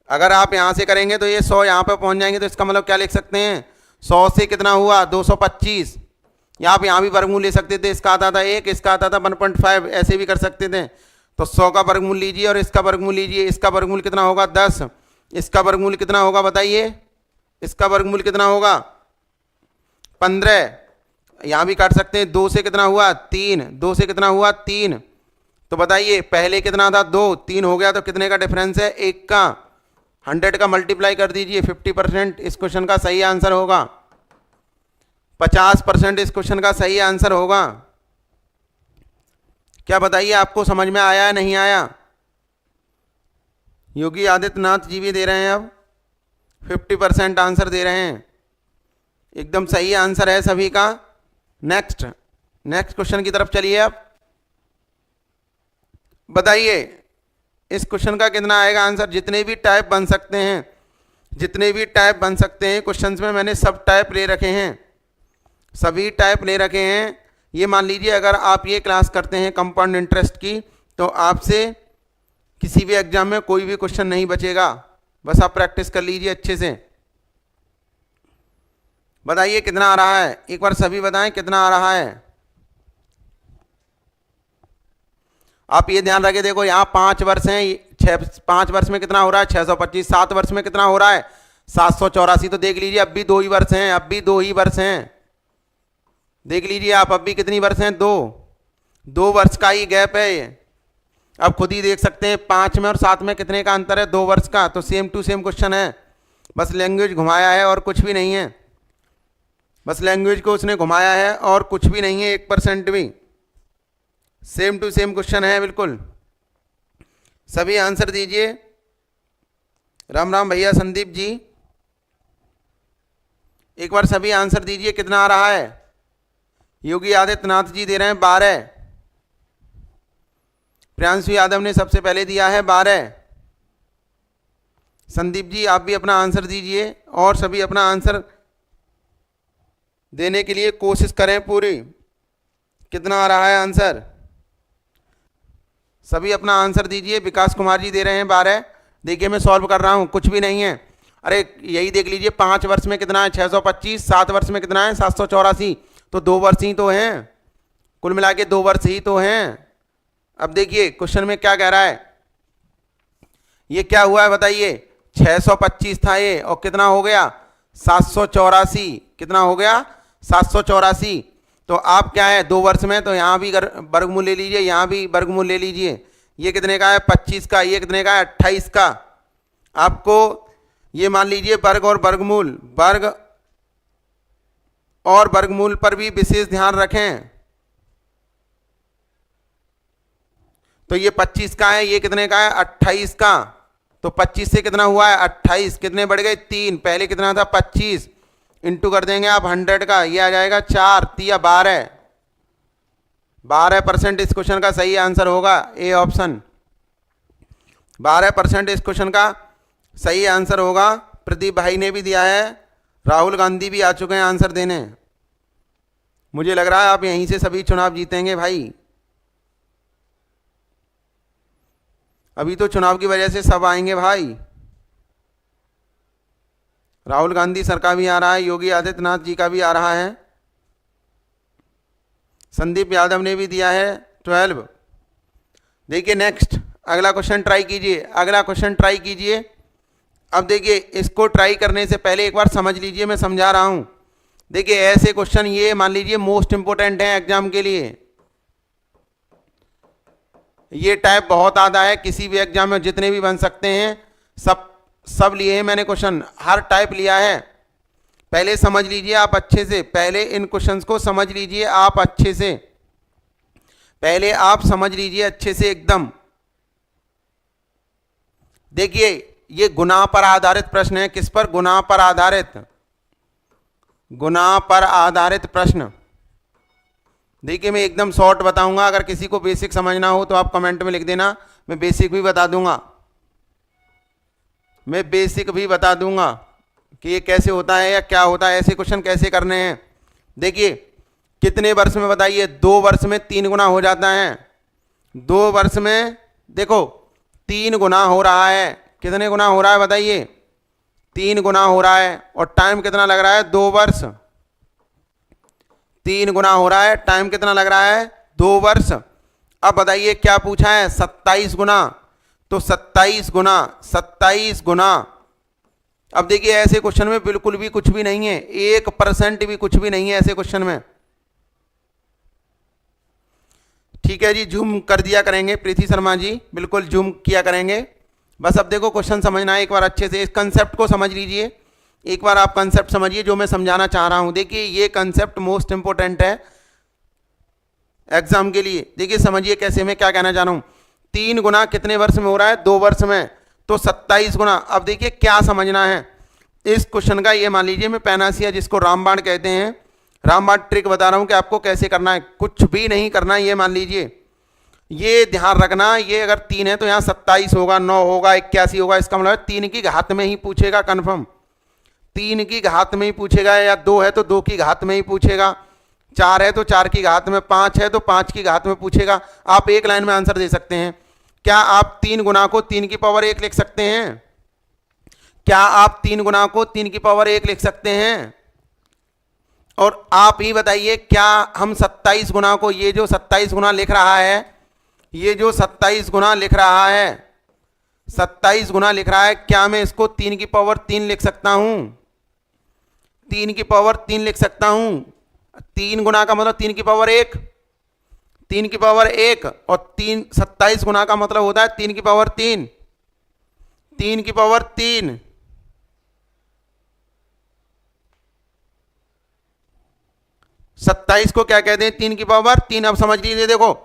अगर आप यहां से करेंगे तो ये 100 यहां पे पहुंच जाएंगे, तो इसका मतलब क्या लिख सकते हैं, 100 से कितना हुआ 225। या आप यहां भी वर्गमूल ले सकते थे, इसका आता था 1, इसका आता था 1.5, ऐसे भी कर सकते थे। तो 100 का वर्गमूल लीजिए और इसका वर्गमूल लीजिए, इसका वर्गमूल कितना होगा 10, इसका वर्गमूल कितना होगा बताइए, इसका वर्गमूल कितना होगा 15। यहां भी काट सकते हैं, 2 से कितना हुआ 3, 2 से कितना हुआ 3। तो बताइए पहले कितना था 2, 3 हो गया, तो कितने का डिफरेंस है 1 का। 100 का मल्टीप्लाई कर दीजिए, 50% इस क्वेश्चन का सही आंसर होगा, 50% इस क्वेश्चन का सही आंसर होगा। क्या बताइए आपको समझ में आया है नहीं आया? योगी आदित्यनाथ जी भी दे रहे हैं, अब 50% आंसर दे रहे हैं, एकदम सही आंसर है सभी का। नेक्स्ट क्वेश्चन की तरफ चलिए। अब बताइए इस क्वेश्चन का कितना आएगा आंसर। जितने भी टाइप बन सकते हैं, जितने भी टाइप बन सकते हैं क्वेश्चंस में मैंने सब टाइप ले रखे हैं, सभी टाइप ले रखे हैं। ये मान लीजिए अगर आप ये क्लास करते हैं कंपाउंड इंटरेस्ट की, तो आपसे किसी भी एग्जाम में कोई भी क्वेश्चन नहीं बचेगा, बस आप प्रैक्टिस कर लीजिए अच्छे से। बताइए कितना आ रहा है, एक बार सभी बताएं कितना आ रहा है। आप ये ध्यान रखें, देखो यहाँ 5 वर्ष हैं, 5 वर्ष में कितना हो रहा है 625, 7 वर्ष में कितना हो रहा है 784। तो देख लीजिए अब भी 2 ही वर्ष हैं, अब भी 2 ही वर्ष हैं। देख लीजिए आप, अब भी कितनी वर्ष हैं 2 वर्ष का ही गैप है ये। अब खुद ही देख सकते हैं 5 में और 7 में कितने का अंतर है, 2 वर्ष का। तो सेम टू सेम क्वेश्चन है, बस लैंग्वेज घुमाया है और कुछ भी नहीं है, बस लैंग्वेज को उसने घुमाया है और कुछ भी नहीं है, 1% भी। सेम टू सेम क्वेश्चन है बिल्कुल। सभी आंसर दीजिए। राम राम भैया संदीप जी, एक बार सभी आंसर दीजिए कितना आ रहा है। योगी आदित्यनाथ जी दे रहे हैं 12, प्रियांशु यादव ने सबसे पहले दिया है 12। संदीप जी आप भी अपना आंसर दीजिए और सभी अपना आंसर देने के लिए कोशिश करें पूरी। कितना आ रहा है आंसर, सभी अपना आंसर दीजिए। विकास कुमार जी दे रहे हैं 12। देखिए मैं सॉल्व कर रहा हूं, कुछ भी नहीं है। अरे यही देख लीजिए, 5 वर्ष में कितना है 625, 7 वर्ष में कितना है 784, तो 2 वर्ष ही तो हैं, कुल मिला के 2 वर्ष ही तो हैं। अब देखिए क्वेश्चन में क्या कह रहा है, ये क्या हुआ है बताइए, 625 था ये और कितना हो गया 784, कितना हो गया 784। तो आप क्या है 2 वर्ष में, तो यहाँ भी वर्गमूल ले लीजिए, यहाँ भी वर्गमूल ले लीजिए। ये कितने का है 25 का, ये कितने का है 28 का। आपको ये मान लीजिए वर्ग और वर्गमूल, वर्ग और वर्गमूल पर भी विशेष ध्यान रखें। तो ये 25 का है, ये कितने का है 28 का। तो 25 से कितना हुआ है 28, कितने बढ़ गए 3, पहले कितना था 25, इंटू कर देंगे आप 100 का, ये आ जाएगा 4 3 12। 12% इस क्वेश्चन का सही आंसर होगा, ए ऑप्शन। 12% इस क्वेश्चन का सही आंसर होगा। प्रदीप भाई ने भी दिया है, राहुल गांधी भी आ चुके हैं आंसर देने। मुझे लग रहा है आप यहीं से सभी चुनाव जीतेंगे भाई, अभी तो चुनाव की वजह से सब आएंगे भाई। राहुल गांधी सर का भी आ रहा है, योगी आदित्यनाथ जी का भी आ रहा है, संदीप यादव ने भी दिया है 12। देखिए नेक्स्ट अगला क्वेश्चन ट्राई कीजिए, अगला क्वेश्चन ट्राई कीजिए। अब देखिए इसको ट्राई करने से पहले एक बार समझ लीजिए, मैं समझा रहा हूं। देखिए ऐसे क्वेश्चन ये मान लीजिए मोस्ट इंपोर्टेंट है एग्जाम के लिए। ये टाइप बहुत आता है, किसी भी एग्जाम में जितने भी बन सकते हैं सब लिए हैं मैंने क्वेश्चन, हर टाइप लिया है। पहले समझ लीजिए आप अच्छे से, पहले इन क्वेश्चंस को समझ लीजिए आप अच्छे से, पहले आप समझ लीजिए अच्छे से एकदम। देखिए ये गुना पर आधारित प्रश्न है, किस पर, गुना पर आधारित। गुना पर आधारित प्रश्न। देखिए मैं एकदम शॉर्ट बताऊंगा, अगर किसी को बेसिक समझना हो तो आप कमेंट में लिख देना, मैं बेसिक भी बता दूंगा। मैं बेसिक भी बता दूंगा कि ये कैसे होता है या क्या होता है, ऐसे क्वेश्चन कैसे करने हैं। देखिए कितने वर्ष में बताइए, 2 वर्ष में 3 गुना हो जाता है। 2 वर्ष में देखो 3 गुना हो रहा है। कितने गुना हो रहा है बताइए, 3 गुना हो रहा है। और टाइम कितना लग रहा है, 2 वर्ष। 3 गुना हो रहा है, टाइम कितना लग रहा है, 2 वर्ष। अब बताइए क्या पूछा है, 27 गुना। तो 27 गुना, 27 गुना। अब देखिए ऐसे क्वेश्चन में बिल्कुल भी कुछ भी नहीं है, 1% भी कुछ भी नहीं है ऐसे क्वेश्चन में। ठीक है जी, जूम कर दिया करेंगे प्रीति शर्मा जी, बिल्कुल जूम किया करेंगे। बस अब देखो क्वेश्चन समझना है एक बार अच्छे से, इस कंसेप्ट को समझ लीजिए। एक बार आप कंसेप्ट समझिए जो मैं समझाना चाह रहा हूं। देखिए ये कंसेप्ट मोस्ट इंपोर्टेंट है एग्जाम के लिए। देखिए समझिए कैसे, मैं क्या कहना चाह रहा हूं। 3 गुना कितने वर्ष में हो रहा है, 2 वर्ष में, तो 27 गुना। अब देखिए क्या समझना है इस क्वेश्चन का, ये मान लीजिए मैं पैनासिया जिसको रामबाण कहते हैं, रामबाण ट्रिक बता रहा हूं कि आपको कैसे करना है। कुछ भी नहीं करना है, ये मान लीजिए, ये ध्यान रखना, ये अगर 3 है तो यहाँ 27 होगा, 9 होगा, 81 होगा। इसका मतलब 3 की घात में ही पूछेगा कन्फर्म, 3 की घात में ही पूछेगा, या 2 है तो 2 की घात में ही पूछेगा, 4 है तो 4 की घात में, 5 है तो 5 की घात में पूछेगा। आप एक लाइन में आंसर दे सकते हैं। क्या आप 3 गुना को 3 की पावर 1 लिख सकते हैं? क्या आप 3 गुना को 3 की पावर 1 लिख सकते हैं? और आप ही बताइए, क्या हम 27 गुना को, ये जो 27 गुना लिख रहा है, ये जो 27 गुना लिख रहा है, 27 गुना लिख रहा है, क्या मैं इसको 3 की पावर 3 लिख सकता हूं? 3 की पावर 3 लिख सकता हूं। 3 गुना का मतलब 3 की पावर 1, 3 की पावर 1, और 27 गुना का मतलब होता है 3 की पावर 3, 3 की पावर 3। 27 को क्या कहते हैं, 3 की पावर 3। अब समझ लीजिए, देखो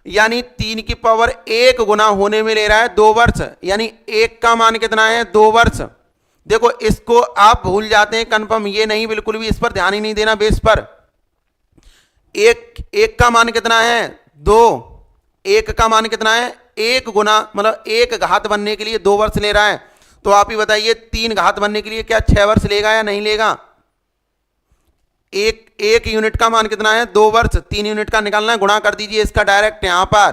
यानी 3 की पावर 1 गुना होने में ले रहा है 2 वर्ष, यानी 1 का मान कितना है, 2 वर्ष। देखो इसको आप भूल जाते हैं कन्फर्म, ये नहीं, बिल्कुल भी इस पर ध्यान ही नहीं देना बेस पर। एक का मान कितना है, 2। 1 का मान कितना है, 1 गुना, मतलब 1 घात बनने के लिए 2 वर्ष ले रहा है। तो आप ही बताइए 3 घात बनने के लिए क्या 6 वर्ष लेगा या नहीं लेगा? एक यूनिट का मान कितना है, 2 वर्ष। 3 यूनिट का निकालना है, गुणा कर दीजिए इसका डायरेक्ट, यहां पर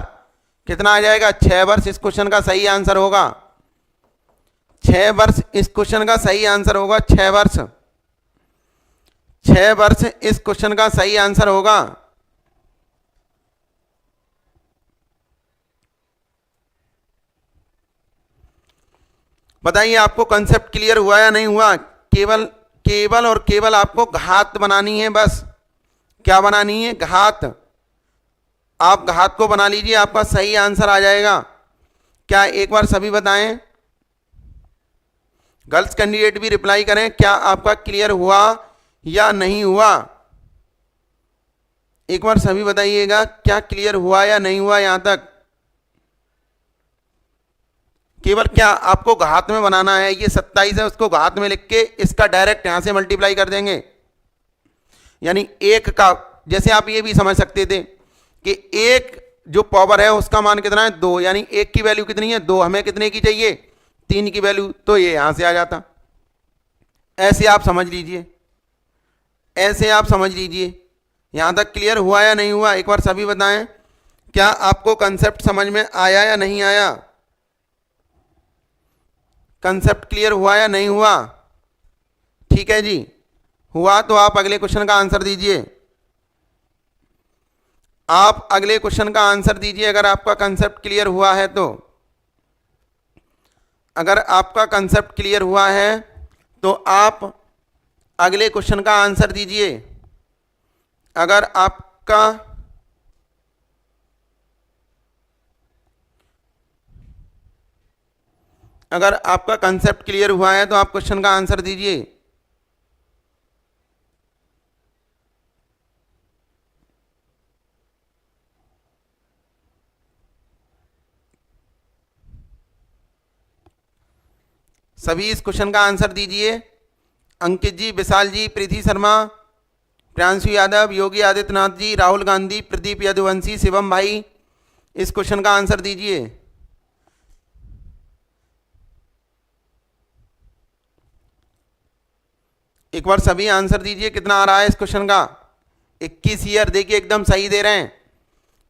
कितना आ जाएगा, 6 वर्ष। इस क्वेश्चन का सही आंसर होगा 6 वर्ष। इस क्वेश्चन का सही आंसर होगा 6 वर्ष। 6 वर्ष इस क्वेश्चन का सही आंसर होगा। बताइए आपको कंसेप्ट क्लियर हुआ या नहीं हुआ? केवल और केवल आपको घात बनानी है बस। क्या बनानी है, घात। आप घात को बना लीजिए, आपका सही आंसर आ जाएगा। क्या एक बार सभी बताएं, गर्ल्स कैंडिडेट भी रिप्लाई करें, क्या आपका क्लियर हुआ या नहीं हुआ? एक बार सभी बताइएगा, क्या क्लियर हुआ या नहीं हुआ यहां तक? केवल क्या आपको घात में बनाना है, ये 27 है, उसको घात में लिख के इसका डायरेक्ट यहां से मल्टीप्लाई कर देंगे। यानी 1 का, जैसे आप ये भी समझ सकते थे कि 1 जो पावर है उसका मान कितना है, 2, यानी 1 की वैल्यू कितनी है, 2। हमें कितने की चाहिए, 3 की वैल्यू, तो ये यहां से आ जाता। ऐसे आप समझ लीजिए, ऐसे आप समझ लीजिए। यहां तक क्लियर हुआ या नहीं हुआ? एक बार सभी बताएं, क्या आपको कंसेप्ट समझ में आया या नहीं आया? कंसेप्ट क्लियर हुआ या नहीं हुआ? ठीक है जी, हुआ तो आप अगले क्वेश्चन का आंसर दीजिए। आप अगले क्वेश्चन का आंसर दीजिए अगर आपका कंसेप्ट क्लियर हुआ है तो। अगर आपका कंसेप्ट क्लियर हुआ है तो आप अगले क्वेश्चन का आंसर दीजिए। अगर आपका कंसेप्ट क्लियर हुआ है तो आप क्वेश्चन का आंसर दीजिए। सभी इस क्वेश्चन का आंसर दीजिए। अंकित जी, विशाल जी, प्रीति शर्मा, प्रियांशु यादव, योगी आदित्यनाथ जी, राहुल गांधी, प्रदीप यदुवंशी, शिवम भाई, इस क्वेश्चन का आंसर दीजिए। एक बार सभी आंसर दीजिए, कितना आ रहा है इस क्वेश्चन का। 21 ईयर, देखिए एकदम सही दे रहे हैं।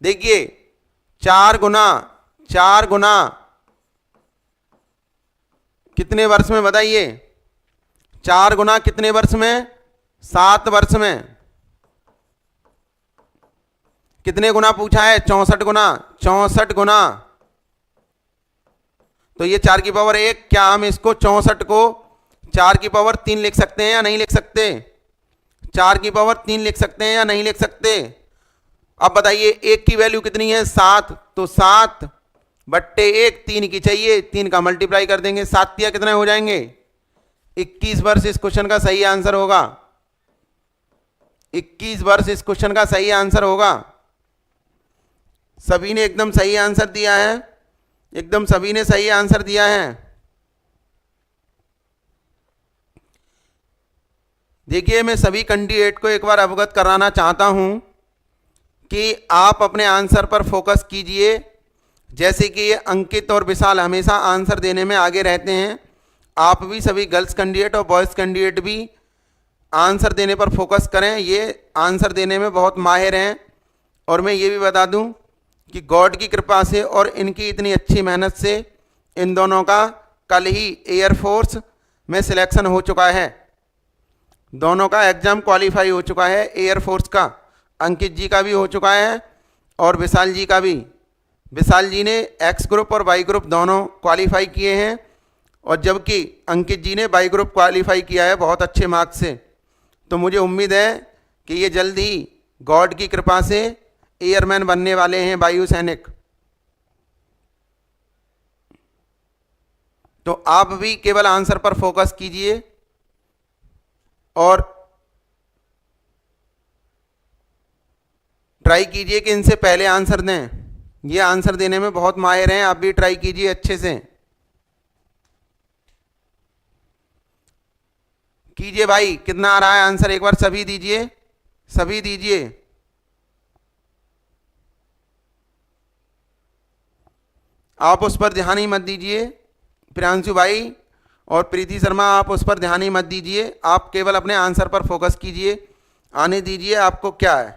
देखिए 4 गुना कितने वर्ष में बताइए? 4 गुना कितने वर्ष में? 7 वर्ष में। कितने गुना पूछा है? 64 गुना। 64 गुना, तो ये 4 की पावर 1, क्या हम इसको 64 को 4 की पावर 3 लिख सकते हैं या नहीं लिख सकते? 4 की पावर 3 लिख सकते हैं या नहीं लिख सकते? अब बताइए 1 की वैल्यू कितनी है? 7, तो 7 बट्टे 1, 3 की चाहिए, 3 का मल्टीप्लाई कर देंगे, 7 तिया कितने हो जाएंगे? 21 वर्ष इस क्वेश्चन का सही आंसर होगा। 21 वर्ष इस क्वेश्चन का सही आंसर होगा। सभी ने एकदम सही आंसर दिया है, एकदम सभी ने सही आंसर दिया है। देखिए मैं सभी कैंडिडेट को एक बार अवगत कराना चाहता हूं कि आप अपने आंसर पर फोकस कीजिए। जैसे कि ये अंकित और विशाल हमेशा आंसर देने में आगे रहते हैं, आप भी सभी गर्ल्स कैंडिडेट और बॉयज़ कैंडिडेट भी आंसर देने पर फोकस करें। ये आंसर देने में बहुत माहिर हैं। और मैं ये भी बता दूं कि गॉड की कृपा से और इनकी इतनी अच्छी मेहनत से इन दोनों का कल ही एयरफोर्स में सिलेक्शन हो चुका है। दोनों का एग्ज़ाम क्वालिफाई हो चुका है। एयरफोर्स का अंकित जी का भी हो चुका है और विशाल जी का भी। विशाल जी ने एक्स ग्रुप और वाई ग्रुप दोनों क्वालिफाई किए हैं, और जबकि अंकित जी ने वाई ग्रुप क्वालिफाई किया है बहुत अच्छे मार्क्स से। तो मुझे उम्मीद है कि ये जल्द ही गॉड की कृपा से एयरमैन बनने वाले हैं, वायु सैनिक। तो आप भी केवल आंसर पर फोकस कीजिए और ट्राई कीजिए कि इनसे पहले आंसर दें। ये आंसर देने में बहुत माहिर हैं, आप भी ट्राई कीजिए अच्छे से। कीजिए भाई, कितना आ रहा है आंसर एक बार सभी दीजिए, सभी दीजिए। आप उस पर ध्यान ही मत दीजिए, प्रियांशु भाई और प्रीति शर्मा, आप उस पर ध्यान ही मत दीजिए। आप केवल अपने आंसर पर फोकस कीजिए, आने दीजिए। आपको क्या है,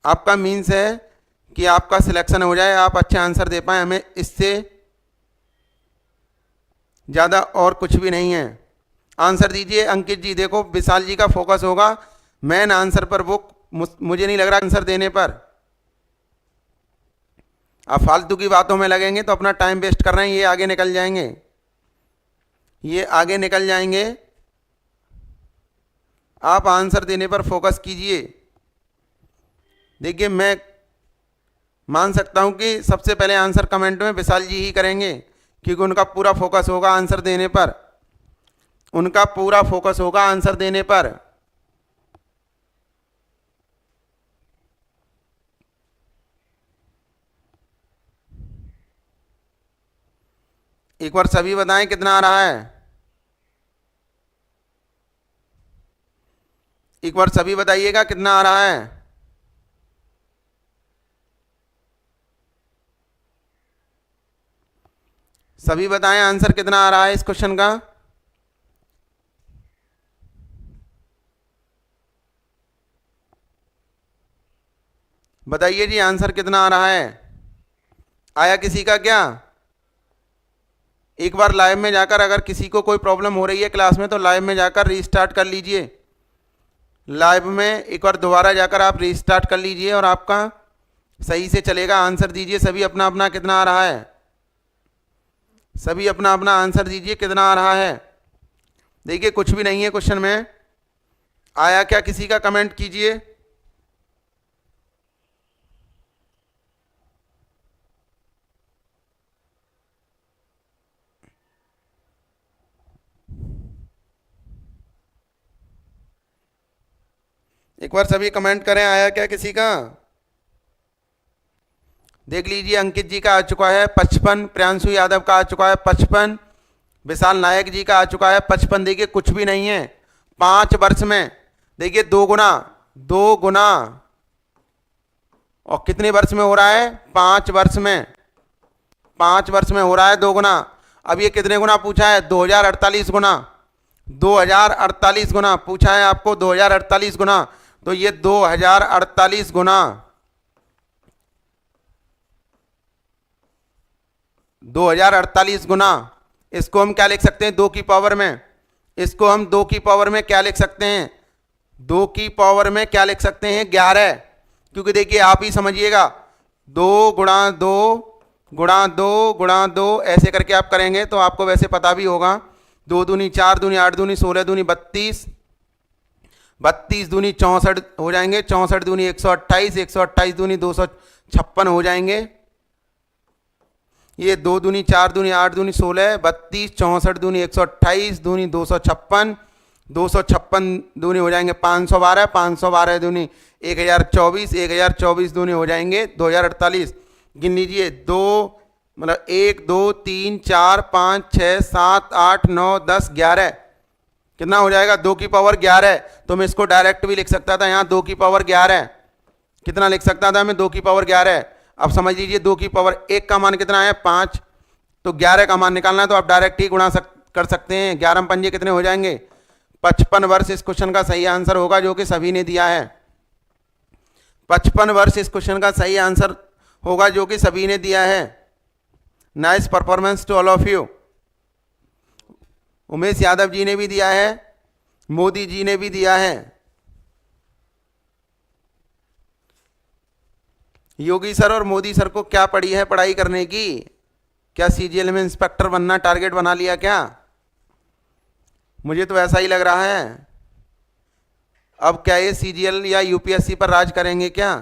आपका मीन्स है कि आपका सिलेक्शन हो जाए, आप अच्छे आंसर दे पाएँ, हमें इससे ज़्यादा और कुछ भी नहीं है। आंसर दीजिए अंकित जी। देखो विशाल जी का फोकस होगा मेन आंसर पर, वो मुझे नहीं लग रहा आंसर देने पर। आप फालतू की बातों में लगेंगे तो अपना टाइम वेस्ट कर रहे हैं। ये आगे निकल जाएंगे, ये आगे निकल जाएंगे। आप आंसर देने पर फोकस कीजिए। देखिए मैं मान सकता हूं कि सबसे पहले आंसर कमेंट में विशाल जी ही करेंगे, क्योंकि उनका पूरा फोकस होगा आंसर देने पर, उनका पूरा फोकस होगा आंसर देने पर। एक बार सभी बताएं कितना आ रहा है। एक बार सभी बताइएगा कितना आ रहा है। सभी बताएं आंसर कितना आ रहा है इस क्वेश्चन का। बताइए जी आंसर कितना आ रहा है। आया किसी का क्या? एक बार लाइव में जाकर, अगर किसी को कोई प्रॉब्लम हो रही है क्लास में, तो लाइव में जाकर रीस्टार्ट कर लीजिए। लाइव में एक बार दोबारा जाकर आप रीस्टार्ट कर लीजिए और आपका सही से चलेगा। आंसर दीजिए सभी अपना अपना कितना आ रहा है। सभी अपना अपना आंसर दीजिए कितना आ रहा है। देखिए कुछ भी नहीं है क्वेश्चन में। आया क्या किसी का? कमेंट कीजिए। एक बार सभी कमेंट करें, आया क्या किसी का? देख लीजिए अंकित जी का आ चुका है 55, प्रियांशु यादव का आ चुका है 55, विशाल नायक जी का आ चुका है 55। देखिए कुछ भी नहीं है, 5 वर्ष में, देखिए 2 गुना और कितने वर्ष में हो रहा है? 5 वर्ष में, 5 वर्ष में हो रहा है 2 गुना। अब ये कितने गुना पूछा है? 2048 गुना, 2048 गुना पूछा है आपको, 2048 गुना। तो ये 2048 गुना 2048 गुना, इसको हम क्या लिख सकते हैं? 2 की पावर में। इसको हम 2 की पावर में क्या लिख सकते हैं? 2 की पावर में क्या लिख सकते हैं? 11। क्योंकि देखिए आप ही समझिएगा, 2 गुणा 2 गुणा 2 गुणा 2 ऐसे करके आप करेंगे तो आपको वैसे पता भी होगा। 2 दूनी 4 दूनी 8 दूनी 16 दूनी 32, 32 दूनी 64 हो जाएंगे, 64 दूनी 128, 128 दूनी 256 हो जाएंगे। ये 2 दूनी 4 दूनी 8 दूनी 16, 32, 64 दूनी 128 दूनी 256, 256 दूनी हो जाएंगे 512, 512 दूनी 1024, 1024 दूनी हो जाएंगे 2048। गिन लीजिए, 2 मतलब 1 2 3 4 5 6 7 8 9 10 11, कितना हो जाएगा? 2 की पावर 11। तो मैं इसको डायरेक्ट भी लिख सकता था, यहाँ 2 की पावर 11, कितना लिख सकता था मैं? 2 की पावर 11। अब समझ लीजिए 2 की पावर 1 का मान कितना है? 5। तो 11 का मान निकालना है तो आप डायरेक्ट ही गुणा कर सकते हैं। 11 पंजे कितने हो जाएंगे? 55 वर्ष इस क्वेश्चन का सही आंसर होगा, जो कि सभी ने दिया है। 55 वर्ष इस क्वेश्चन का सही आंसर होगा, जो कि सभी ने दिया है। Nice performance to all of you. Umesh Yadav ji ने भी दिया है, मोदी जी ने भी दिया है, योगी सर और मोदी सर को क्या पड़ी है पढ़ाई करने की? क्या सीजीएल में इंस्पेक्टर बनना टारगेट बना लिया क्या? मुझे तो ऐसा ही लग रहा है। अब क्या ये सीजीएल या यूपीएससी पर राज करेंगे क्या?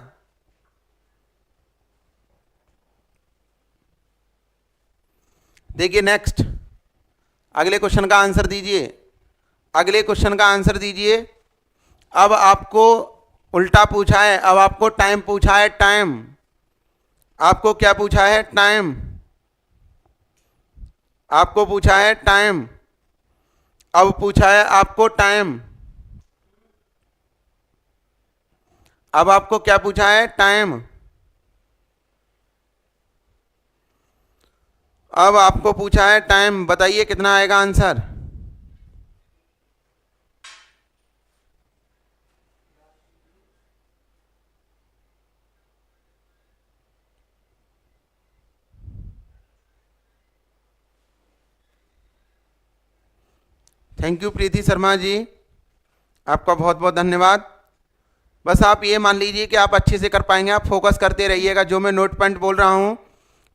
देखिए नेक्स्ट, अगले क्वेश्चन का आंसर दीजिए, अगले क्वेश्चन का आंसर दीजिए। अब आपको उल्टा पूछा है, अब आपको टाइम पूछा है, टाइम। आपको क्या पूछा है? टाइम। आपको पूछा है टाइम। अब पूछा है आपको टाइम। अब आपको क्या पूछा है? टाइम। अब आपको पूछा है टाइम, बताइए कितना आएगा आंसर? थैंक यू प्रीति शर्मा जी, आपका बहुत बहुत धन्यवाद। बस आप ये मान लीजिए कि आप अच्छे से कर पाएंगे, आप फोकस करते रहिएगा। जो मैं नोट पॉइंट बोल रहा हूँ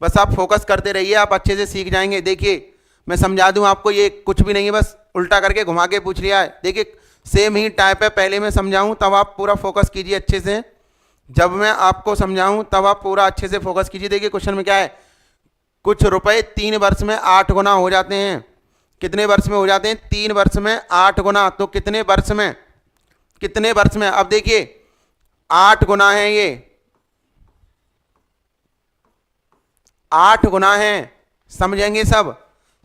बस आप फोकस करते रहिए, आप अच्छे से सीख जाएंगे। देखिए मैं समझा दूं आपको, ये कुछ भी नहीं है, बस उल्टा करके घुमा के पूछ लिया है। देखिए सेम ही टाइप है, पहले मैं समझाऊं तब आप पूरा फोकस कीजिए अच्छे से, जब मैं आपको समझाऊं तब आप पूरा अच्छे से फोकस कीजिए। देखिए क्वेश्चन में क्या है? कुछ रुपए 3 वर्ष में 8 गुना हो जाते हैं। कितने वर्ष में हो जाते हैं? 3 वर्ष में 8 गुना। तो कितने वर्ष में? कितने वर्ष में? अब देखिए 8 गुना है, ये 8 गुना है, समझेंगे सब,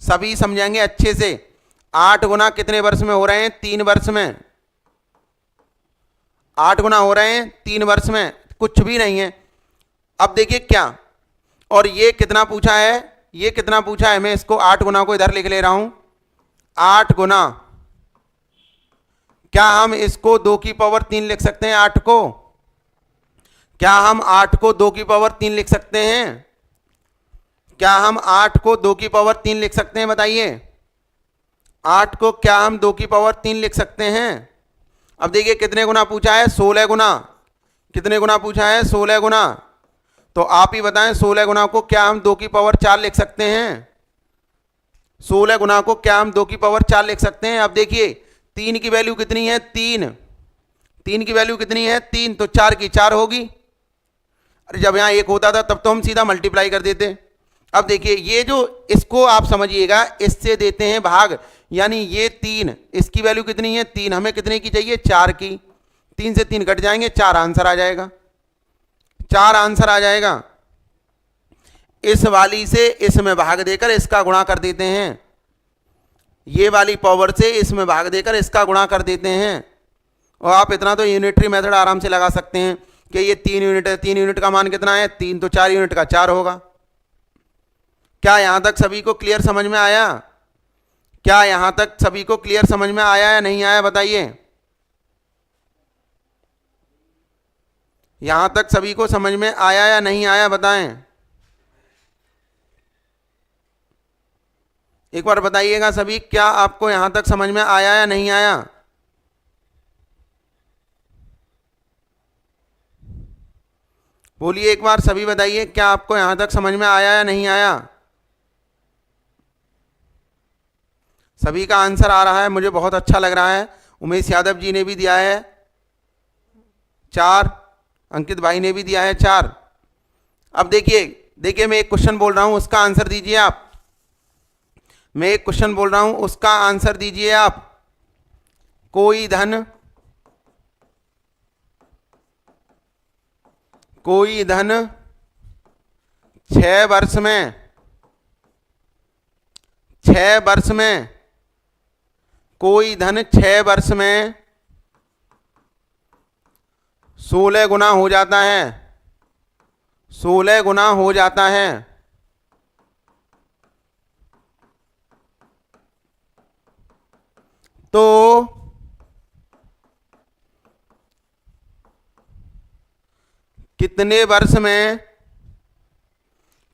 सभी समझेंगे अच्छे से। 8 गुना कितने वर्ष में हो रहे हैं? 3 वर्ष में। 8 गुना हो रहे हैं 3 वर्ष में, कुछ भी नहीं है। अब देखिए क्या, और ये कितना पूछा है? ये कितना पूछा है? मैं इसको 8 गुना को इधर लिख ले रहा हूं। 8 गुना, क्या हम इसको 2 की पावर 3 लिख सकते हैं? 8 को, क्या हम 8 को 2 की पावर 3 लिख सकते हैं? क्या हम 8 को 2 की पावर 3 लिख सकते हैं? बताइए, 8 को क्या हम 2 की पावर 3 लिख सकते हैं? अब देखिए कितने गुना पूछा है? 16 गुना। कितने गुना पूछा है? 16 गुना। तो आप ही बताएं 16 गुना को क्या हम 2 की पावर 4 लिख सकते हैं? 16 गुना को क्या हम 2 की पावर 4 लिख सकते हैं? अब देखिए 3 की वैल्यू कितनी है? 3। 3 की वैल्यू कितनी है? 3। तो 4 की 4 होगी। अरे जब यहां 1 होता था तब तो हम सीधा मल्टीप्लाई कर देते। अब देखिए ये जो, इसको आप समझिएगा, इससे देते हैं भाग, यानी ये 3, इसकी वैल्यू कितनी है? 3। हमें कितने की चाहिए? 4 की। 3 से 3 कट जाएंगे, 4 आंसर आ जाएगा। 4 आंसर आ जाएगा। इस वाली से इसमें भाग देकर इसका गुणा कर देते हैं। ये वाली पावर से इसमें भाग देकर इसका गुणा कर देते हैं। और आप इतना तो यूनिटरी मेथड आराम से लगा सकते हैं कि ये 3 यूनिट है, 3 यूनिट का मान कितना है 3, तो 4 यूनिट का 4 होगा। क्या यहां तक सभी को क्लियर समझ में आया? क्या यहां तक सभी को क्लियर समझ में आया या नहीं आया बताइए? यहां तक सभी को समझ में आया या नहीं आया बताएं। एक बार बताइएगा सभी, क्या आपको यहां तक समझ में आया या नहीं आया? बोलिए एक बार सभी, बताइए क्या आपको यहां तक समझ में आया या नहीं आया? सभी का आंसर आ रहा है, मुझे बहुत अच्छा लग रहा है। उमेश यादव जी ने भी दिया है 4, अंकित भाई ने भी दिया है 4। अब देखिए मैं एक क्वेश्चन बोल रहा हूं, उसका आंसर दीजिए आप। मैं एक क्वेश्चन बोल रहा हूं, उसका आंसर दीजिए आप। कोई धन 6 वर्ष में 16 गुना हो जाता है। 16 गुना हो जाता है। तो कितने वर्ष में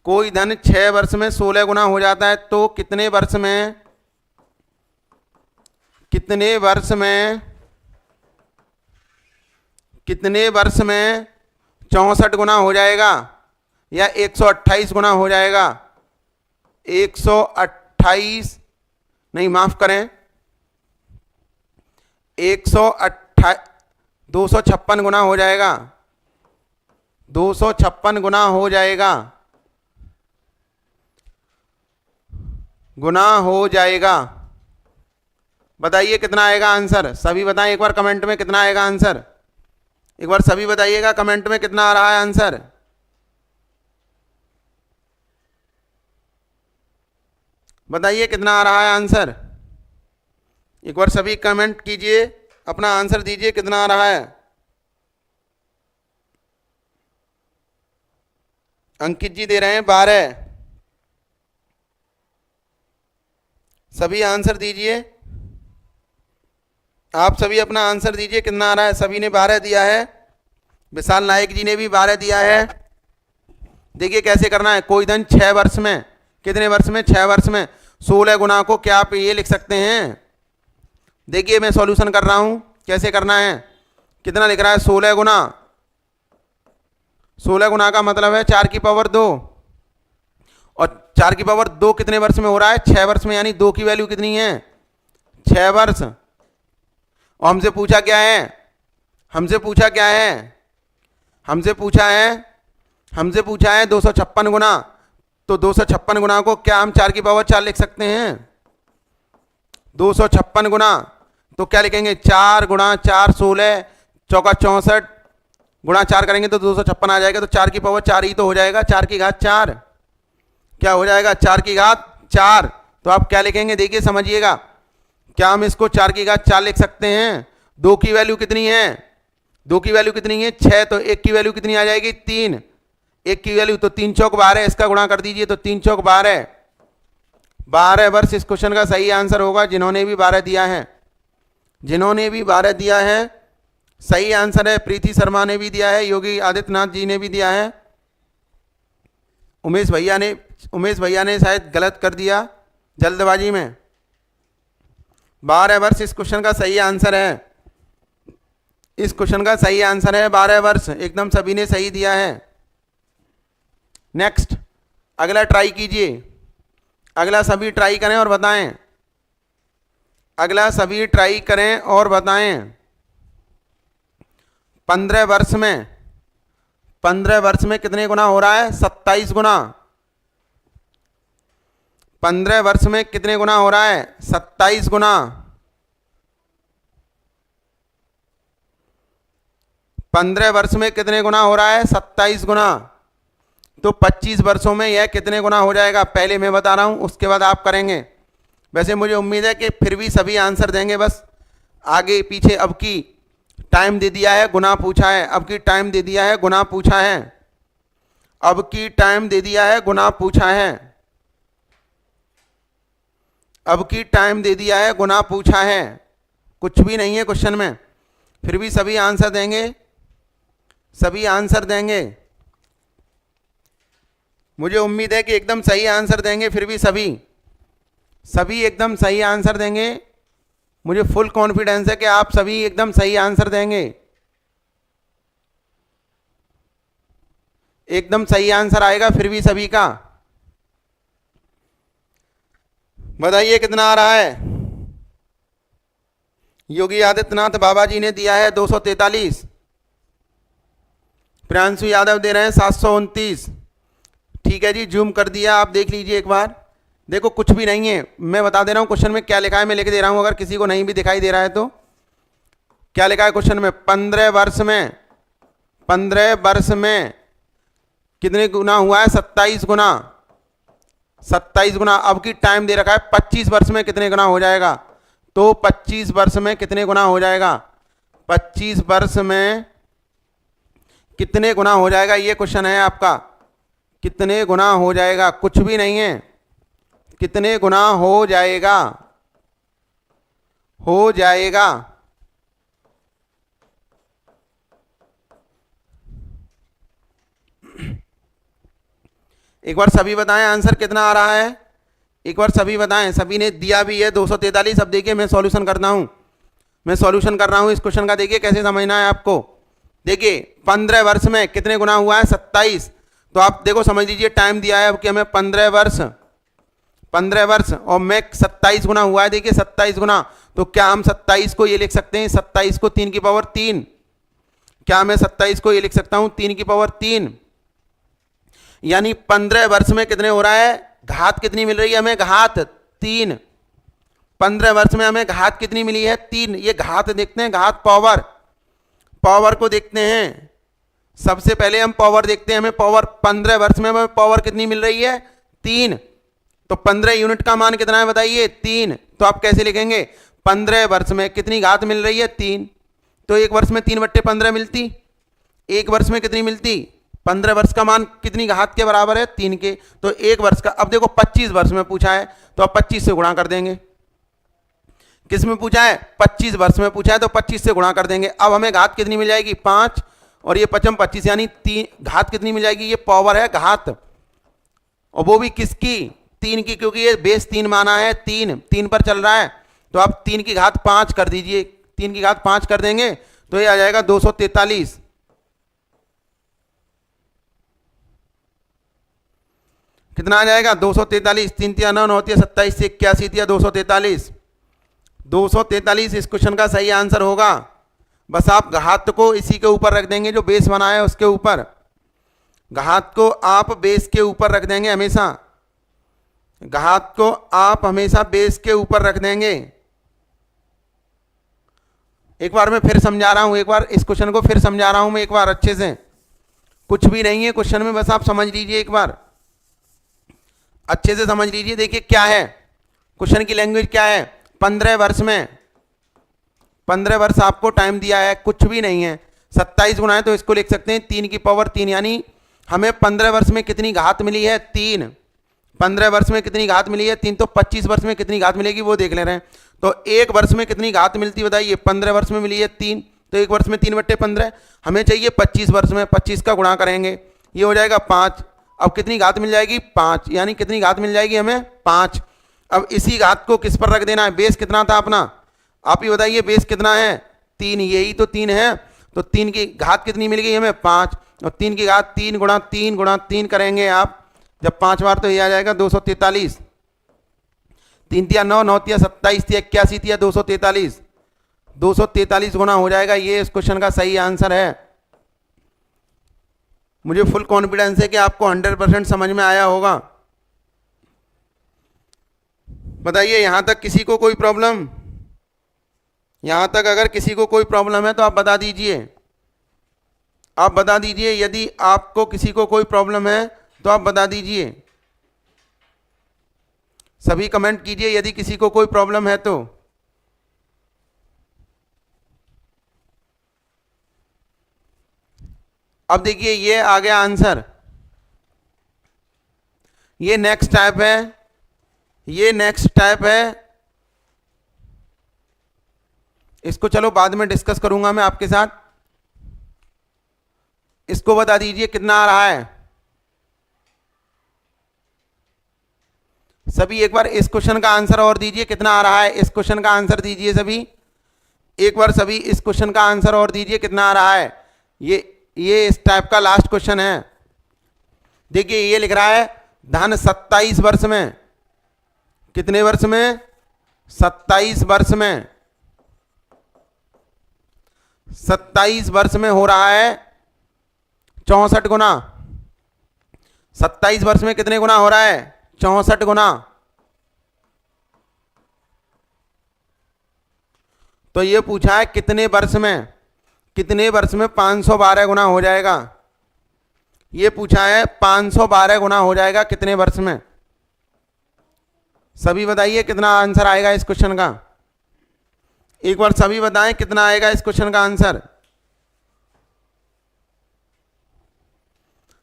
कोई धन 6 वर्ष में 16 गुना हो जाता है, तो कितने वर्ष में 64 गुना हो जाएगा या 128 गुना हो जाएगा? 128 नहीं, माफ करें, 256 गुना हो जाएगा। 256 गुना हो जाएगा। बताइए कितना आएगा आंसर? सभी बताएं एक बार कमेंट में कितना आएगा आंसर। एक बार सभी बताइएगा कमेंट में कितना आ रहा है आंसर। बताइए कितना आ रहा है आंसर। एक बार सभी कमेंट कीजिए, अपना आंसर दीजिए कितना आ रहा है। अंकित जी दे रहे हैं 12। सभी आंसर दीजिए, आप सभी अपना आंसर दीजिए कितना आ रहा है। सभी ने 12 दिया है। विशाल नायक जी ने भी 12 दिया है। देखिए कैसे करना है। कोई धन 6 वर्ष में, कितने वर्ष में? 6 वर्ष में 16 गुना को क्या आप ये लिख सकते हैं? देखिए मैं सॉल्यूशन कर रहा हूं, कैसे करना है। कितना लिख रहा है? 16 गुना। 16 गुना का मतलब है 4 की पावर 2, और 4 की पावर 2 कितने वर्ष में हो रहा है? 6 वर्ष में, यानी 2 की वैल्यू कितनी है? 6 वर्ष। और हमसे पूछा क्या है? हमसे पूछा है 256 गुना। तो 256 गुना को क्या हम 4 की पावर 4 लिख सकते हैं? 256 गुना तो क्या लिखेंगे? 4 गुणा 4 16, चौका 64, गुणा 4 करेंगे तो 256 आ जाएगा। तो 4 की पावर 4 ही तो हो जाएगा, 4 की घात 4। क्या हो जाएगा? 4 की घात 4। तो आप क्या लिखेंगे? देखिए समझिएगा, क्या हम इसको 4 की घात 4 लिख सकते हैं? 2 की वैल्यू कितनी है? 2 की वैल्यू कितनी है? 6। तो 1 की वैल्यू कितनी आ जाएगी? 3। 1 की वैल्यू तो 3 चौक 12, इसका गुणा कर दीजिए तो 3 चौक 12। 12 वर्ष इस क्वेश्चन का सही आंसर होगा, जिन्होंने भी 12 दिया है। जिन्होंने भी 12 दिया है सही आंसर है। प्रीति शर्मा ने भी दिया है, योगी आदित्यनाथ जी ने भी दिया है। उमेश भैया ने शायद गलत कर दिया जल्दबाजी में। 12 वर्ष इस क्वेश्चन का सही आंसर है। इस क्वेश्चन का सही आंसर है 12 वर्ष, एकदम सभी ने सही दिया है। नेक्स्ट, अगला ट्राई कीजिए। अगला सभी ट्राई करें और बताएं। अगला सभी ट्राई करें और बताएं। 15 वर्ष में कितने गुना हो रहा है? 27 गुना। 15 वर्ष में कितने गुना हो रहा है? 27 गुना। 15 वर्ष में कितने गुना हो रहा है? 27 गुना। तो 25 वर्षों में यह कितने गुना हो जाएगा? पहले मैं बता रहा हूं, उसके बाद आप करेंगे। वैसे मुझे उम्मीद है कि फिर भी सभी आंसर देंगे, बस आगे पीछे। अब की टाइम दे दिया है, गुना पूछा है। अब की टाइम दे दिया है, गुना पूछा है। अब की टाइम दे दिया है, गुना पूछा है। अब की टाइम दे दिया है, गुना पूछा है। कुछ भी नहीं है क्वेश्चन में, फिर भी सभी आंसर देंगे, सभी आंसर देंगे। मुझे उम्मीद है कि एकदम सही आंसर देंगे, फिर भी सभी एकदम सही आंसर देंगे। मुझे फुल कॉन्फिडेंस है कि आप सभी एकदम सही आंसर देंगे। एकदम सही आंसर आएगा फिर भी सभी का। बताइए कितना आ रहा है। योगी आदित्यनाथ बाबा जी ने दिया है 243। प्रियांशु यादव दे रहे हैं 729। ठीक है जी, जूम कर दिया, आप देख लीजिए एक बार। देखो कुछ भी नहीं है, मैं बता दे रहा हूं क्वेश्चन में क्या लिखा है, मैं लिख दे रहा हूं, अगर किसी को नहीं भी दिखाई दे रहा है तो। क्या लिखा है क्वेश्चन में? 15 वर्ष में कितने गुना हुआ है? 27 गुना। 27 गुना। अब की टाइम दे रखा है 25 वर्ष में कितने गुना हो जाएगा, तो 25 वर्ष में कितने गुना हो जाएगा? 25 वर्ष में कितने गुना हो जाएगा, ये क्वेश्चन है आपका। कितने गुना हो जाएगा, कुछ भी नहीं है, कितने गुना हो जाएगा, हो जाएगा। एक बार सभी बताएं आंसर कितना आ रहा है, एक बार सभी बताएं। सभी ने दिया भी है 243। अब देखिए मैं सॉल्यूशन करता हूं, मैं सॉल्यूशन कर रहा हूं इस क्वेश्चन का। देखिए कैसे समझना है आपको। देखिए 15 वर्ष में कितने गुना हुआ है? 27। तो आप देखो समझ लीजिए, टाइम दिया है अब कि हमें 15 वर्ष और में 27 गुना हुआ है। देखिए 27 गुना, तो क्या हम 27 को ये लिख सकते हैं, 27 को 3 की पावर 3। क्या मैं 27 को ये लिख सकता हूं 3 की पावर 3? यानी 15 वर्ष में कितने हो रहा है? घात कितनी मिल रही है हमें? घात 3। 15 वर्ष में हमें घात कितनी मिली है? 3। ये घात देखते हैं, घात पावर को देखते हैं। सबसे पहले हम पावर देखते हैं, हमें पावर 15 वर्ष में हमें पावर कितनी मिल रही है? 3। तो 15 यूनिट का मान कितना है बताइए? 3। तो आप कैसे लिखेंगे? 15 वर्ष में कितनी घात मिल रही है? 3। तो एक वर्ष में 3/15 मिलती, एक वर्ष में कितनी मिलती? 15 वर्ष का मान कितनी घात के बराबर है? 3 के। तो एक वर्ष का, अब देखो 25 वर्ष में पूछा है तो आप 25 से गुणा कर देंगे। किस में पूछा है? 25 वर्ष में पूछा है तो 25 से गुणा कर देंगे। अब हमें घात कितनी मिल जाएगी? 5, और ये 5 25, यानी 3। घात कितनी मिल जाएगी? ये पावर है घात, और वो भी किसकी? 3 की, क्योंकि ये बेस 3 माना है, 3 पर चल रहा है। तो आप 3 की घात 5 कर दीजिए, 3 की घात 5 कर देंगे तो ये आ जाएगा 243। कितना आ जाएगा? 243। 3 3 9 9 27 से 81 दिया 243। 243 इस क्वेश्चन का सही आंसर होगा। बस आप घात को इसी के ऊपर रख देंगे जो बेस बना है उसके ऊपर। घात को आप बेस के ऊपर रख देंगे हमेशा, घात को आप हमेशा बेस के ऊपर रख देंगे। एक बार मैं फिर समझा रहा हूं, एक बार इस क्वेश्चन को फिर समझा रहा हूं मैं एक बार अच्छे से। कुछ भी नहीं है क्वेश्चन में, बस आप समझ लीजिए एक बार, अच्छे से समझ लीजिए। देखिए क्या है क्वेश्चन की लैंग्वेज, क्या है? 15 वर्ष में, 15 वर्ष आपको टाइम दिया है, कुछ भी नहीं है। 27 गुना है तो इसको लिख सकते हैं 3 की पावर 3, यानी हमें 15 वर्ष में कितनी घात मिली है? 3। 15 वर्ष में कितनी घात मिली है? 3। तो 25 वर्ष में कितनी घात मिलेगी वो देख ले रहे हैं। तो एक वर्ष में कितनी घात मिलती बताइए? 15 वर्ष में मिली है 3, तो एक वर्ष में 3/15। हमें चाहिए 25 वर्ष में, 25 का गुणा करेंगे, ये हो जाएगा 5। अब कितनी घात मिल जाएगी? 5, यानी कितनी घात मिल जाएगी हमें? 5। अब इसी घात को किस पर रख देना है? बेस कितना था अपना, आप ही बताइए, बेस कितना है? 3, यही तो 3 है। तो 3 की घात कितनी मिल गई हमें? 5, और 3 की घात 3 गुणा 3 गुणा 3 करेंगे आप जब 5 बार, तो ये आ जाएगा 243। 3 तिया 9, 9 तिया 27, तिया 81, तिया 243। 243 गुना हो जाएगा, ये इस क्वेश्चन का सही आंसर है। मुझे फुल कॉन्फिडेंस है कि आपको 100% समझ में आया होगा। बताइए यहां तक किसी को कोई प्रॉब्लम? यहां तक अगर किसी को कोई प्रॉब्लम है तो आप बता दीजिए, आप बता दीजिए। यदि आपको किसी को कोई प्रॉब्लम है तो आप बता दीजिए। सभी कमेंट कीजिए यदि किसी को कोई प्रॉब्लम है तो। अब देखिए ये आ गया आंसर, ये नेक्स्ट टाइप है, ये नेक्स्ट टाइप है। इसको चलो बाद में डिस्कस करूंगा मैं आपके साथ। इसको बता दीजिए कितना आ रहा है सभी। एक बार इस क्वेश्चन का आंसर और दीजिए, कितना आ रहा है इस क्वेश्चन का आंसर दीजिए सभी। एक बार सभी इस क्वेश्चन का आंसर और दीजिए, कितना आ रहा है। ये इस टाइप का लास्ट क्वेश्चन है। देखिए ये लिख रहा है धन 27 वर्ष में, कितने वर्ष में, 27 वर्ष में, 27 वर्ष में हो रहा है 64 गुना। 27 वर्ष में कितने गुना हो रहा है, 64 गुना। तो ये पूछा है कितने वर्ष में, कितने वर्ष में 512 गुना हो जाएगा। ये पूछा है 512 गुना हो जाएगा कितने वर्ष में। सभी बताइए कितना आंसर आएगा इस क्वेश्चन का। एक बार सभी बताएं कितना आएगा इस क्वेश्चन का आंसर।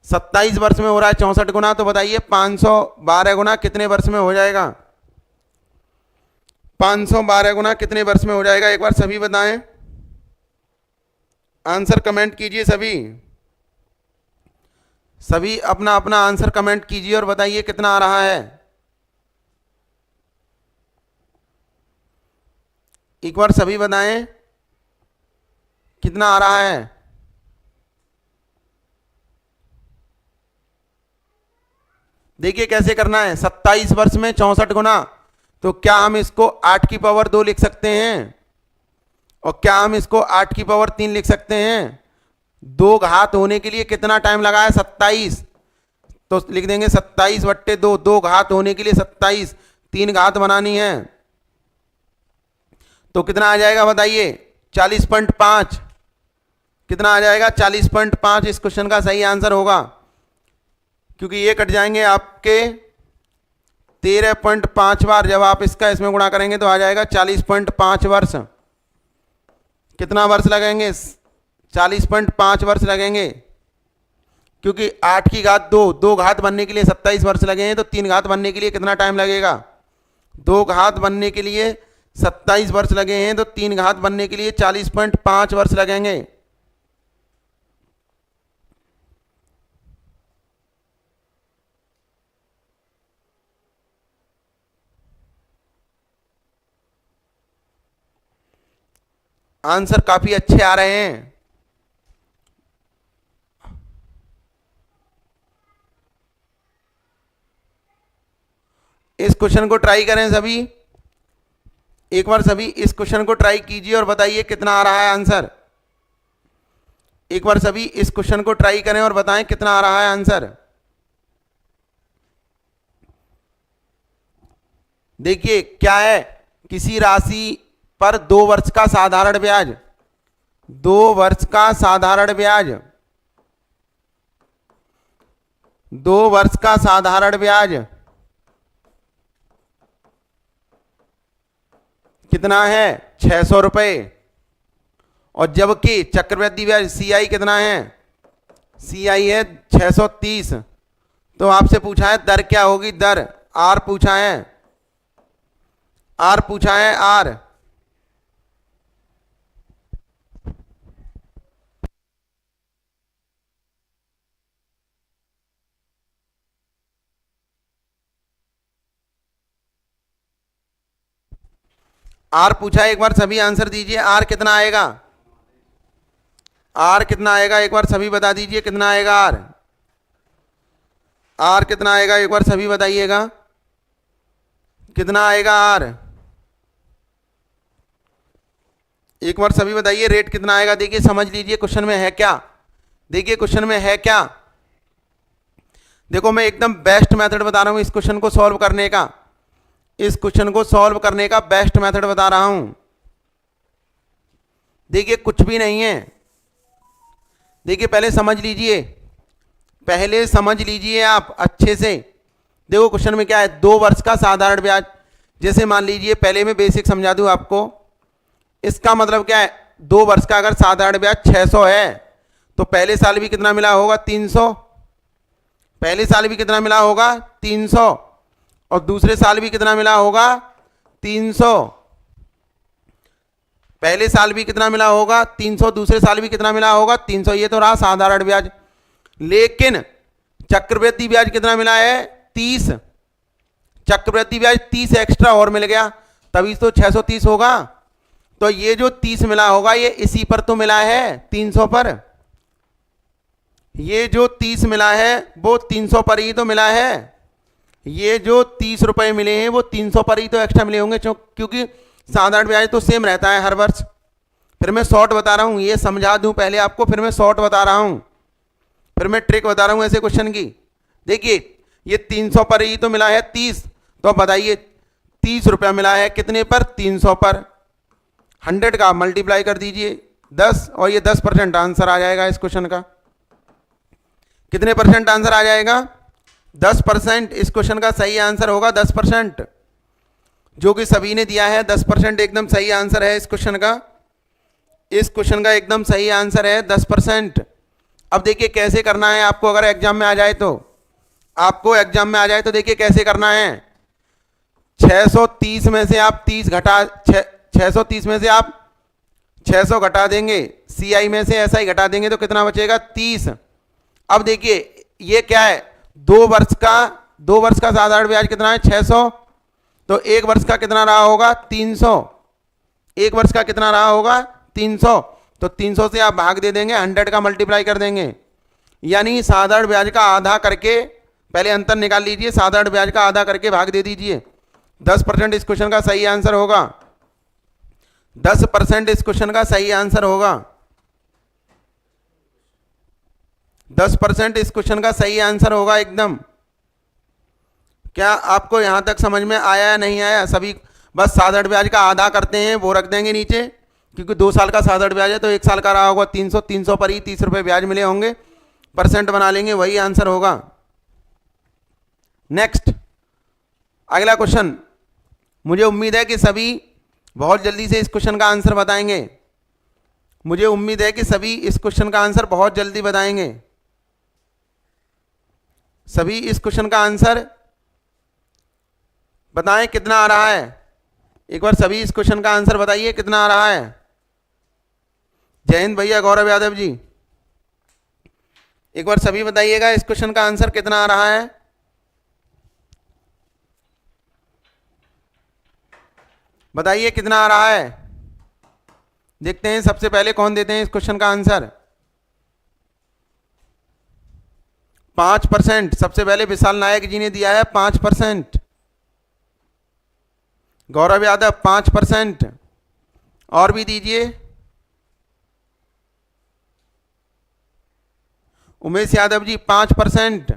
27 वर्ष में हो रहा है 64 गुना, तो बताइए 512 गुना कितने वर्ष में हो जाएगा। 512 गुना कितने वर्ष में हो जाएगा, एक बार सभी बताएं। आंसर कमेंट कीजिए सभी, सभी अपना अपना आंसर कमेंट कीजिए और बताइए कितना आ रहा है। एक बार सभी बताएं कितना आ रहा है। देखिए कैसे करना है, 27 वर्ष में 64 गुना, तो क्या हम इसको 8 की पावर 2 लिख सकते हैं, और क्या हम इसको 8 की पावर 3 लिख सकते हैं। 2 घात होने के लिए कितना टाइम लगा है, 27, तो लिख देंगे 27 बट्टे 2, 2 घात होने के लिए 27, 3 घात बनानी है, तो कितना आ जाएगा बताइए, 40.5। कितना आ जाएगा, 40.5 इस क्वेश्चन का सही आंसर होगा, क्योंकि ये कट जाएंगे आपके 13.5 बार। जब आप इसका इसमें गुणा करेंगे तो आ जाएगा 40.5 वर्ष। कितना वर्ष लगेंगे, 40.5 वर्ष लगेंगे, क्योंकि 8 की घात 2, 2 घात बनने के लिए 27 वर्ष लगे हैं, तो 3 घात बनने के लिए कितना टाइम लगेगा, 2 घात बनने के लिए 27 वर्ष लगे हैं, तो 3 घात बनने के लिए 40.5 वर्ष लगेंगे। आंसर काफी अच्छे आ रहे हैं। इस क्वेश्चन को ट्राई करें सभी, एक बार सभी इस क्वेश्चन को ट्राई कीजिए और बताइए कितना आ रहा है आंसर। एक बार सभी इस क्वेश्चन को ट्राई करें और बताएं कितना आ रहा है आंसर। देखिए क्या है, किसी राशि पर 2 वर्ष का साधारण ब्याज, 2 वर्ष का साधारण ब्याज, 2 वर्ष का साधारण ब्याज कितना है, 600 रुपए, और जबकि चक्रवृद्धि ब्याज CI कितना है, CI है 630। तो आपसे पूछा है दर क्या होगी, दर R पूछा है, R पूछा है, R। R पूछा है, एक बार सभी आंसर दीजिए। R कितना आएगा, R कितना आएगा, एक बार सभी बता दीजिए कितना आएगा R। R कितना आएगा, एक बार सभी बताइएगा कितना आएगा R। एक बार सभी बताइए रेट कितना आएगा। देखिए समझ लीजिए क्वेश्चन में है क्या, देखिए क्वेश्चन में है क्या। देखो मैं एकदम बेस्ट मेथड बता रहा हूं इस क्वेश्चन को सॉल्व करने का, इस क्वेश्चन को सॉल्व करने का बेस्ट मेथड बता रहा हूं। देखिए कुछ भी नहीं है, देखिए पहले समझ लीजिए, पहले समझ लीजिए आप अच्छे से। देखो क्वेश्चन में क्या है, 2 वर्ष का साधारण ब्याज। जैसे मान लीजिए, पहले मैं बेसिक समझा दूं आपको। इसका मतलब क्या है, 2 वर्ष का अगर साधारण ब्याज 600 है तो पहले साल भी कितना मिला होगा, 300। पहले साल भी कितना मिला होगा, 300। और दूसरे साल भी कितना मिला होगा, 300। पहले साल भी कितना मिला होगा, 300। दूसरे साल भी कितना मिला होगा, 300। ये तो रहा साधारण ब्याज। लेकिन चक्रवृद्धि ब्याज कितना मिला है, 30। चक्रवृद्धि ब्याज 30 एक्स्ट्रा और मिल गया, तभी तो 630 होगा। तो ये जो 30 मिला होगा ये इसी पर तो मिला है, 300 पर। ये जो 30 मिला है वो 300 पर ही तो मिला है। ये जो 30 रुपए मिले हैं वो 300 पर ही तो एक्स्ट्रा मिले होंगे, क्योंकि साधारण ब्याज तो सेम रहता है हर वर्ष। फिर मैं शॉर्ट बता रहा हूं, ये समझा दूं पहले आपको, फिर मैं शॉर्ट बता रहा हूं, फिर मैं ट्रिक बता रहा हूं ऐसे क्वेश्चन की। देखिए ये 300 पर ही तो मिला है 30, तो अब बताइए 30 रुपया मिला है कितने पर, 300 पर। 100 का मल्टीप्लाई कर दीजिए 10 और ये 10% आंसर आ जाएगा इस क्वेश्चन का। कितने परसेंट आंसर आ जाएगा, 10%। इस क्वेश्चन का सही आंसर होगा 10%, जो कि सभी ने दिया है। 10% एकदम सही आंसर है इस क्वेश्चन का। इस क्वेश्चन का एकदम सही आंसर है 10%। अब देखिए कैसे करना है आपको, अगर एग्जाम में आ जाए तो, आपको एग्जाम में आ जाए तो देखिए कैसे करना है। 630 में से आप 30 घटा 630 में से आप 600 घटा देंगे, CI में से SI घटा देंगे तो कितना बचेगा, 30। अब देखिए ये क्या है, 2 वर्ष का साधारण ब्याज कितना है, 600। तो 1 वर्ष का कितना रहा होगा, 300। 1 वर्ष का कितना रहा होगा, 300। तो 300 से आप भाग दे देंगे, 100 का मल्टीप्लाई कर देंगे। यानी साधारण ब्याज का आधा करके, पहले अंतर निकाल लीजिए, साधारण ब्याज का आधा करके भाग दे दीजिए। 10% इस क्वेश्चन का सही आंसर होगा। 10% इस क्वेश्चन का सही आंसर होगा। 10% इस क्वेश्चन का सही आंसर होगा एकदम। क्या आपको यहां तक समझ में आया या नहीं आया? सभी बस साधारण ब्याज का आधा करते हैं, वो रख देंगे नीचे, क्योंकि 2 साल का साधारण ब्याज है तो 1 साल का रहा होगा 300। 300 पर ही 30 रुपए ब्याज मिले होंगे, परसेंट बना लेंगे, वही आंसर होगा। नेक्स्ट अगला क्वेश्चन। मुझे उम्मीद है कि सभी बहुत जल्दी से इस क्वेश्चन का आंसर बताएंगे। मुझे उम्मीद है कि सभी इस क्वेश्चन का आंसर बहुत जल्दी बताएंगे। सभी इस क्वेश्चन का आंसर बताएं कितना आ रहा है। एक बार सभी इस क्वेश्चन का आंसर बताइए कितना आ रहा है। जय हिंद भैया, गौरव यादव जी, एक बार सभी बताइएगा इस क्वेश्चन का आंसर कितना आ रहा है। बताइए कितना आ रहा है। देखते हैं सबसे पहले कौन देते हैं इस क्वेश्चन का आंसर। 5%। सबसे पहले विशाल नायक जी ने दिया है 5%। गौरव यादव 5%। और भी दीजिए। उमेश यादव जी 5%।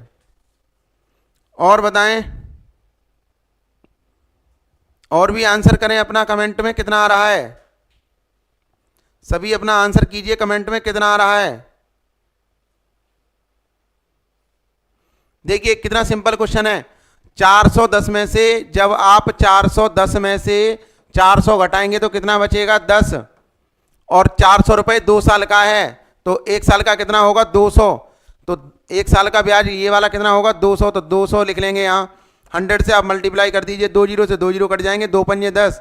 और बताएं, और भी आंसर करें अपना कमेंट में कितना आ रहा है। सभी अपना आंसर कीजिए कमेंट में कितना आ रहा है। देखिए कितना सिंपल क्वेश्चन है। 410 में से जब आप 410 में से 400 घटाएंगे तो कितना बचेगा, 10। और 400 रुपए 2 साल का है तो 1 साल का कितना होगा, 200। तो 1 साल का ब्याज ये वाला कितना होगा, 200। तो 200 लिख लेंगे यहाँ। 100 से आप मल्टीप्लाई कर दीजिए, 2 जीरो से 2 जीरो कट जाएंगे, 2 पंजे 10।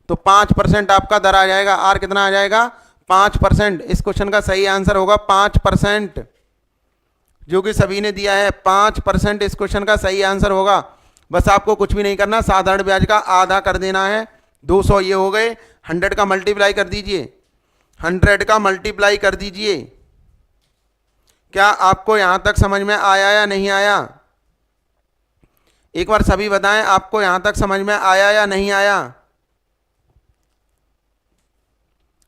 तो 5% आपका दर आ जाएगा। आर कितना आ जाएगा, 5%। इस क्वेश्चन का सही आंसर होगा 5%, जो कि सभी ने दिया है। 5% इस क्वेश्चन का सही आंसर होगा। बस आपको कुछ भी नहीं करना, साधारण ब्याज का आधा कर देना है। 200 ये हो गए, 100 का मल्टीप्लाई कर दीजिए। 100 का मल्टीप्लाई कर दीजिए। क्या आपको यहां तक समझ में आया या नहीं आया? एक बार सभी बताएं, आपको यहां तक समझ में आया या नहीं आया?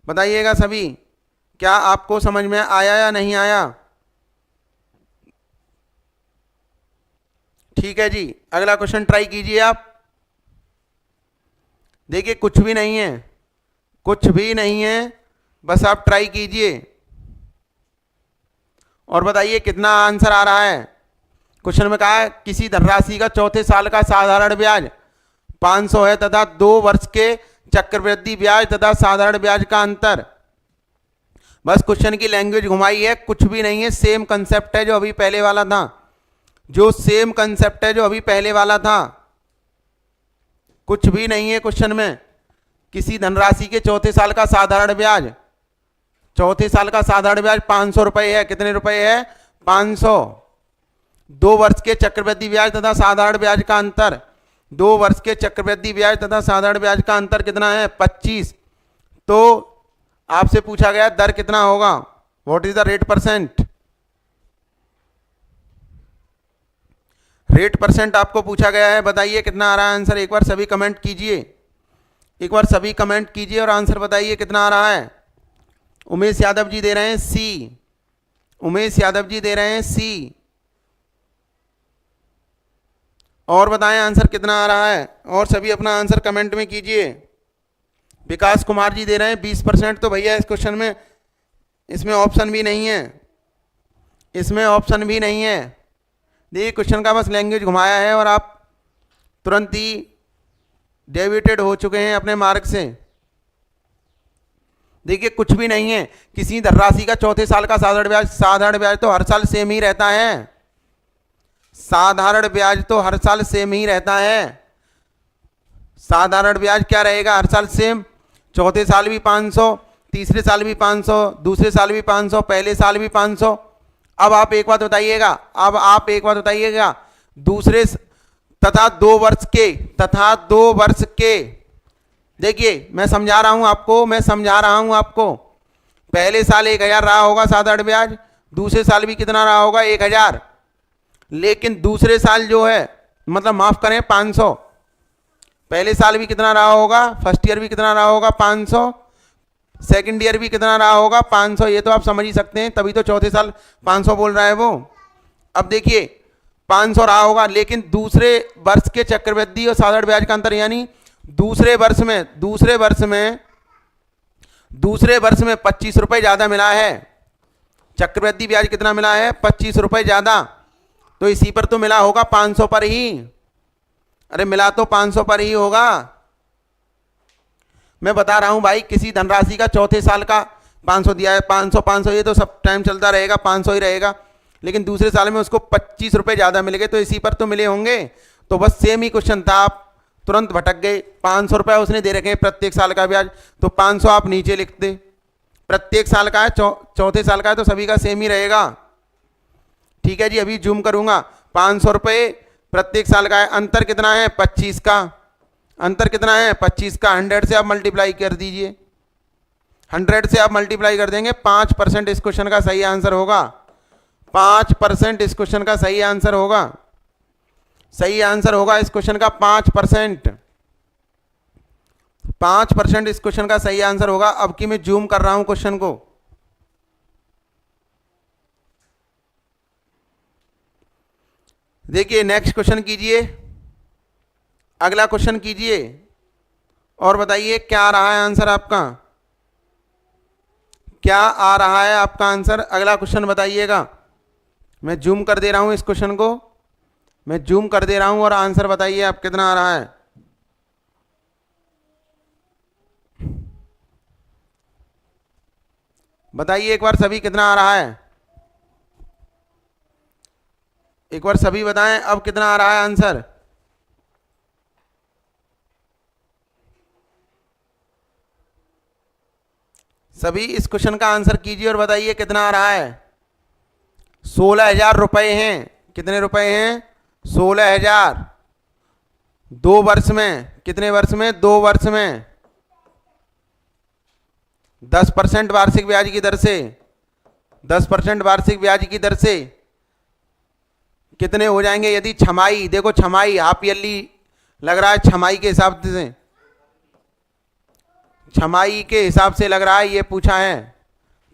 बताइएगा सभी, क्या आपको समझ में आया या नहीं आया? ठीक है जी, अगला क्वेश्चन ट्राई कीजिए आप। देखिए कुछ भी नहीं है, कुछ भी नहीं है, बस आप ट्राई कीजिए और बताइए कितना आंसर आ रहा है। क्वेश्चन में कहा है किसी धनराशि का चौथे साल का साधारण ब्याज 500 है तथा 2 वर्ष के चक्रवृद्धि ब्याज तथा साधारण ब्याज का अंतर। बस क्वेश्चन की लैंग्वेज घुमाई है, कुछ भी नहीं है, सेम कंसेप्ट है जो अभी पहले वाला था, सेम कंसेप्ट है जो अभी पहले वाला था। कुछ भी नहीं है क्वेश्चन में। किसी धनराशि के चौथे साल का साधारण ब्याज, चौथे साल का साधारण ब्याज 500 रुपए है। कितने रुपए है? 500। 2 वर्ष के चक्रवृद्धि ब्याज तथा साधारण ब्याज का अंतर, 2 वर्ष के चक्रवृद्धि ब्याज तथा साधारण ब्याज का अंतर कितना है? 25। तो आपसे पूछा गया दर कितना होगा, what is the rate percent? Rate percent आपको पूछा गया है, बताइए कितना आ रहा है आंसर। एक बार सभी कमेंट कीजिए, एक बार सभी कमेंट कीजिए और आंसर बताइए कितना आ रहा है। उमेश यादव जी दे रहे हैं सी, उमेश यादव जी दे रहे हैं सी। और बताएं आंसर कितना आ रहा है, और सभी अपना आंसर कमेंट में कीजिए। विकास कुमार जी दे रहे हैं 20%। तो भैया इस क्वेश्चन में इसमें ऑप्शन भी नहीं है, इसमें ऑप्शन भी नहीं है। देखिए क्वेश्चन का बस लैंग्वेज घुमाया है और आप तुरंत ही डेविएटेड हो चुके हैं अपने मार्क से। देखिए कुछ भी नहीं है। किसी धनराशि का चौथे साल का साधारण ब्याज तो हर साल सेम ही रहता है, साधारण ब्याज तो हर साल सेम ही रहता है। साधारण ब्याज क्या रहेगा? हर साल सेम। चौथे साल भी 500, तीसरे साल भी 500, दूसरे साल भी 500, पहले साल भी 500। अब आप एक बात बताइएगा, अब आप एक बात बताइएगा, दूसरे तथा 2 वर्ष के, तथा 2 वर्ष के, देखिए मैं समझा रहा हूं आपको, मैं समझा रहा हूं आपको। पहले साल 1000 रहा होगा साधारण ब्याज, दूसरे साल भी कितना रहा होगा? 1000। लेकिन दूसरे साल जो है, मतलब माफ करें 500, पहले साल भी कितना रहा होगा, फर्स्ट ईयर भी कितना रहा होगा? 500, सेकंड ईयर भी कितना रहा होगा? 500। ये तो आप समझ ही सकते हैं, तभी तो चौथे साल 500 बोल रहा है वो। अब देखिए 500 रहा होगा, लेकिन दूसरे वर्ष के चक्रवृद्धि और साधारण ब्याज का अंतर, यानी दूसरे वर्ष में 25 रुपए ज्यादा मिला है। चक्रवृद्धि ब्याज कितना मिला है? 25 रुपए ज्यादा। तो इसी पर तो मिला होगा 500 पर ही। अरे मिला तो 500 पर ही होगा। मैं बता रहा हूं भाई, किसी धनराशि का चौथे साल का 500 दिया है, 500 ये तो सब टाइम चलता रहेगा, 500 ही रहेगा। लेकिन दूसरे साल में उसको 25 रुपए ज्यादा मिल गए, तो इसी पर तो मिले होंगे। तो बस सेम ही क्वेश्चन था, आप तुरंत भटक गए। 500 रुपए उसने दे रखे हैं प्रत्येक साल का ब्याज, तो 500 आप नीचे लिख दे। प्रत्येक साल का है, चौथे साल का है, तो सभी का सेम ही रहेगा। ठीक है जी, अभी जूम करूंगा। 500 रुपए प्रत्येक साल का है, अंतर कितना है? 25 का। अंतर कितना है? 25 का। 100 से आप मल्टीप्लाई कर दीजिए, 100 से आप मल्टीप्लाई कर देंगे। 5% इस क्वेश्चन का सही आंसर होगा। 5% इस क्वेश्चन का सही आंसर होगा। सही आंसर होगा इस क्वेश्चन का 5%। 5% इस क्वेश्चन का सही आंसर होगा। अब की मैं जूम कर रहा हूं क्वेश्चन को। देखिए नेक्स्ट क्वेश्चन कीजिए, अगला क्वेश्चन कीजिए और बताइए क्या आ रहा है आंसर आपका, क्या आ रहा है आपका आंसर। अगला क्वेश्चन बताइएगा। मैं जूम कर दे रहा हूं इस क्वेश्चन को, मैं जूम कर दे रहा हूं और आंसर बताइए आप कितना आ रहा है। बताइए एक बार सभी कितना आ रहा है, एक बार सभी बताएं अब कितना आ रहा है आंसर। सभी इस क्वेश्चन का आंसर कीजिए और बताइए कितना आ रहा है। 16,000 रुपए हैं। कितने रुपए हैं? 16,000। 2 वर्ष में, कितने वर्ष में? 2 वर्ष में। 10% वार्षिक ब्याज की दर से, 10% वार्षिक ब्याज की दर से कितने हो जाएंगे यदि छमाई, देखो छमाई हाफ ईयरली लग रहा है, छमाई के हिसाब से, छमाई के हिसाब से लग रहा है, ये पूछा है।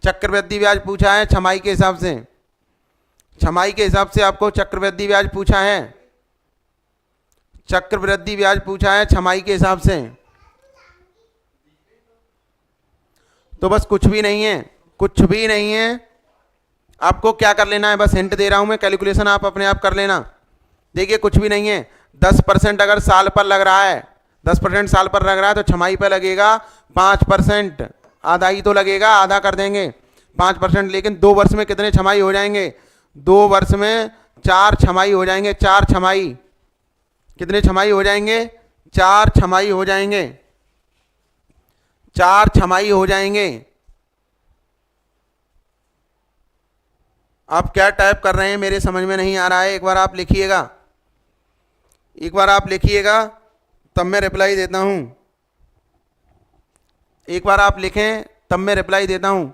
चक्रवृद्धि ब्याज पूछा है छमाई के हिसाब से, छमाई के हिसाब से आपको चक्रवृद्धि ब्याज पूछा है, चक्रवृद्धि ब्याज पूछा है छमाई के हिसाब से। तो बस कुछ भी नहीं है, कुछ भी नहीं है, आपको क्या कर लेना है, बस हिंट दे रहा हूं मैं, कैलकुलेशन आप अपने आप कर लेना। देखिए कुछ भी नहीं है, 10% अगर साल पर लग रहा है, 10% साल पर लग रहा है तो छमाही पर लगेगा 5%, आधा ही तो लगेगा, आधा कर देंगे 5%। लेकिन 2 वर्ष में कितने छमाही हो जाएंगे, 2 वर्ष में 4 छमाही हो जाएंगे, 4 छमाही, कितने छमाही हो जाएंगे, 4 छमाही हो जाएंगे, 4 छमाही हो जाएंगे। आप क्या टाइप कर रहे हैं मेरे समझ में नहीं आ रहा है, एक बार आप लिखिएगा, एक बार आप लिखिएगा तब मैं रिप्लाई देता हूं, एक बार आप लिखें तब मैं रिप्लाई देता हूं।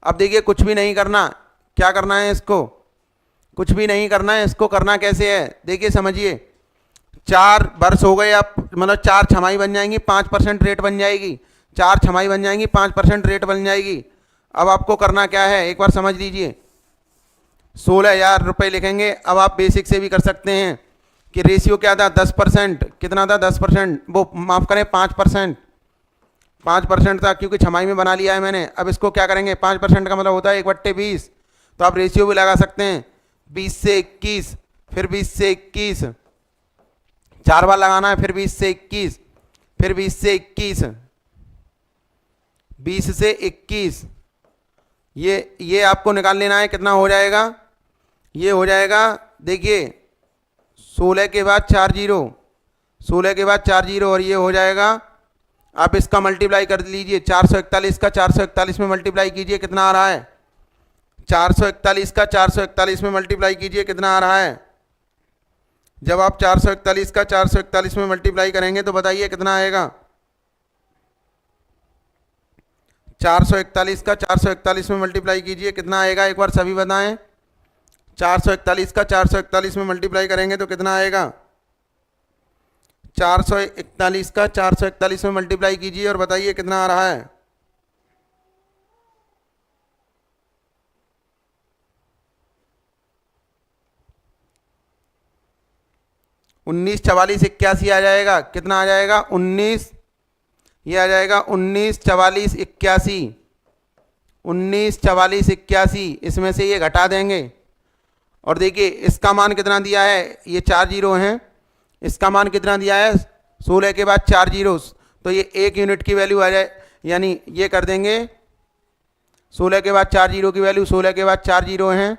अब देखिए कुछ भी नहीं करना, क्या करना है इसको, कुछ भी नहीं करना है, इसको करना कैसे है, देखिए समझिए, 4 वर्ष हो गए, आप मतलब 4 छमाही बन जाएंगी, 5% रेट बन जाएगी, 4 छमाही बन जाएंगी, 5% रेट बन जाएगी। अब आपको करना क्या है, एक बार समझ लीजिए, 16,000 रुपये लिखेंगे। अब आप बेसिक से भी कर सकते हैं कि रेशियो क्या था, 10%, कितना था 10%, वो माफ़ करें 5%, 5% था क्योंकि छमाही में बना लिया है मैंने। अब इसको क्या करेंगे, 5% का मतलब होता है 1/20, तो आप रेशियो भी लगा सकते हैं, 20 से 21, फिर 20 से 21, 4 बार लगाना है, फिर 20 से 21, फिर 20 से 21, 20 से 21, ये आपको निकाल लेना है, कितना हो जाएगा, ये हो जाएगा, देखिए 16 के बाद 4 जीरो, 16 के बाद 4 जीरो, और ये हो जाएगा, आप इसका मल्टीप्लाई कर लीजिए, 441 का 441 में मल्टीप्लाई कीजिए, कितना आ रहा है, 441 का 441 में मल्टीप्लाई कीजिए, कितना आ रहा है। जब आप 441 का 441 में मल्टीप्लाई करेंगे तो बताइए कितना आएगा, 441 का 441 में मल्टीप्लाई कीजिए, कितना आएगा, एक बार सभी बताएं, 441 का 441 में मल्टीप्लाई करेंगे तो कितना आएगा, 441 का 441 में मल्टीप्लाई कीजिए और बताइए कितना आ रहा है। उन्नीस 44 81 आ जाएगा, कितना आ जाएगा 19, ये आ जाएगा 19 44 81, 19 44 81, इसमें से ये घटा देंगे, और देखिए इसका मान कितना दिया है, ये 4 जीरो हैं, इसका मान कितना दिया है 16 के बाद 4 जीरो, तो ये 1 यूनिट की वैल्यू आ जाए, यानी ये कर देंगे 16 के बाद 4 जीरो की वैल्यू, 16 के बाद 4 जीरो हैं,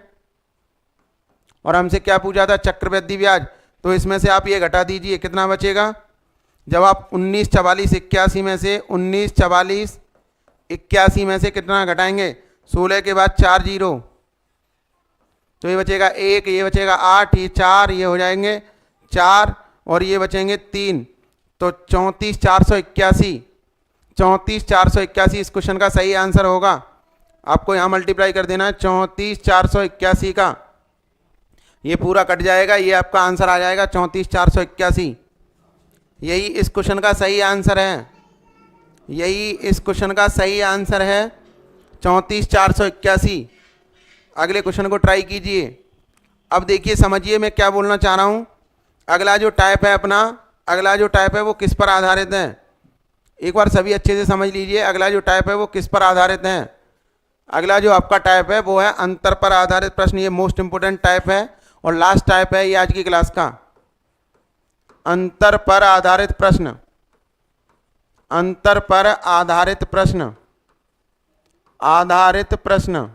और हमसे क्या पूछा था, चक्रवृद्धि ब्याज, तो इसमें से आप ये घटा दीजिए, कितना बचेगा, जब आप 19 44 81 में से 19 44 81 में से कितना घटाएंगे, 16 के बाद 4 जीरो, तो ये बचेगा 1, ये बचेगा 8, ये 4, ये हो जाएंगे 4, और ये बचेंगे 3, तो 34 481, 34 481 इस क्वेश्चन का सही आंसर होगा। आपको यहाँ मल्टीप्लाई कर देना है 34 481 का, ये पूरा कट जाएगा, ये आपका आंसर आ जाएगा 34 481, यही इस क्वेश्चन का सही आंसर है, यही इस क्वेश्चन का सही आंसर है 34 481। अगले क्वेश्चन को ट्राई कीजिए। अब देखिए समझिए मैं क्या बोलना चाह रहा हूँ। अगला जो टाइप है अपना, अगला जो टाइप है वो किस पर आधारित है, एक बार सभी अच्छे से समझ लीजिए, अगला जो टाइप है वो किस पर आधारित है। अगला जो आपका टाइप है वो है अंतर पर आधारित प्रश्न, ये मोस्ट इंपोर्टेंट टाइप है और लास्ट टाइप है ये आज की क्लास का, अंतर पर आधारित प्रश्न, अंतर पर आधारित प्रश्न, आधारित प्रश्न,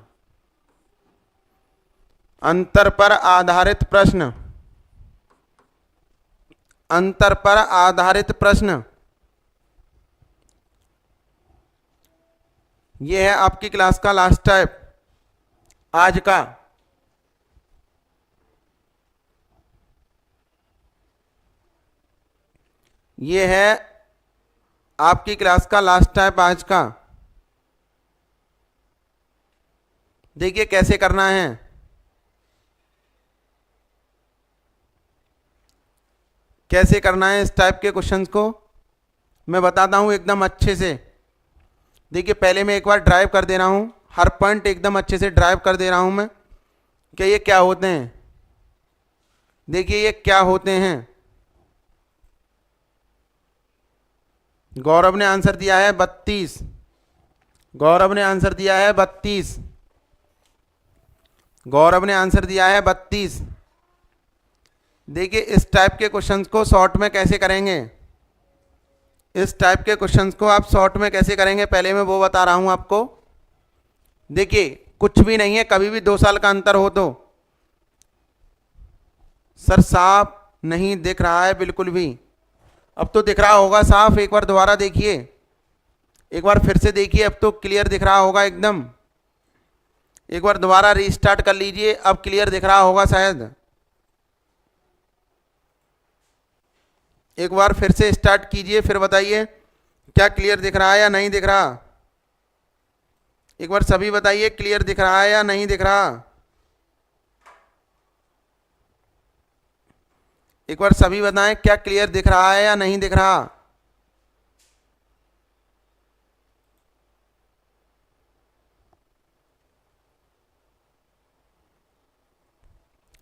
अंतर पर आधारित प्रश्न, अंतर पर आधारित प्रश्न, यह है आपकी क्लास का लास्ट टाइप आज का। ये है आपकी क्लास का लास्ट टाइप आज का। देखिए कैसे करना है, कैसे करना है इस टाइप के क्वेश्चंस को मैं बताता हूं एकदम अच्छे से। देखिए पहले मैं एक बार ड्राइव कर दे रहा हूं, हर पॉइंट एकदम अच्छे से ड्राइव कर दे रहा हूं मैं कि ये क्या होते हैं। देखिए ये क्या होते हैं। गौरव ने आंसर दिया है 32, गौरव ने आंसर दिया है 32। गौरव ने आंसर दिया है 32। देखिए इस टाइप के क्वेश्चंस को शॉर्ट में कैसे करेंगे, इस टाइप के क्वेश्चंस को आप शॉर्ट में कैसे करेंगे पहले मैं वो बता रहा हूं आपको। देखिए कुछ भी नहीं है, कभी भी 2 साल का अंतर हो तो सर साफ नहीं दिख रहा है बिल्कुल भी। अब तो दिख रहा होगा साफ, एक बार दोबारा देखिए, एक बार फिर से देखिए, अब तो क्लियर दिख रहा होगा एकदम। एक बार दोबारा रीस्टार्ट कर लीजिए, अब क्लियर दिख रहा होगा शायद। एक बार फिर से स्टार्ट कीजिए, फिर बताइए क्या क्लियर दिख रहा है या नहीं दिख रहा। एक बार सभी बताइए क्लियर दिख रहा है या नहीं दिख रहा। एक बार सभी बताएं क्या क्लियर दिख रहा है या नहीं दिख रहा।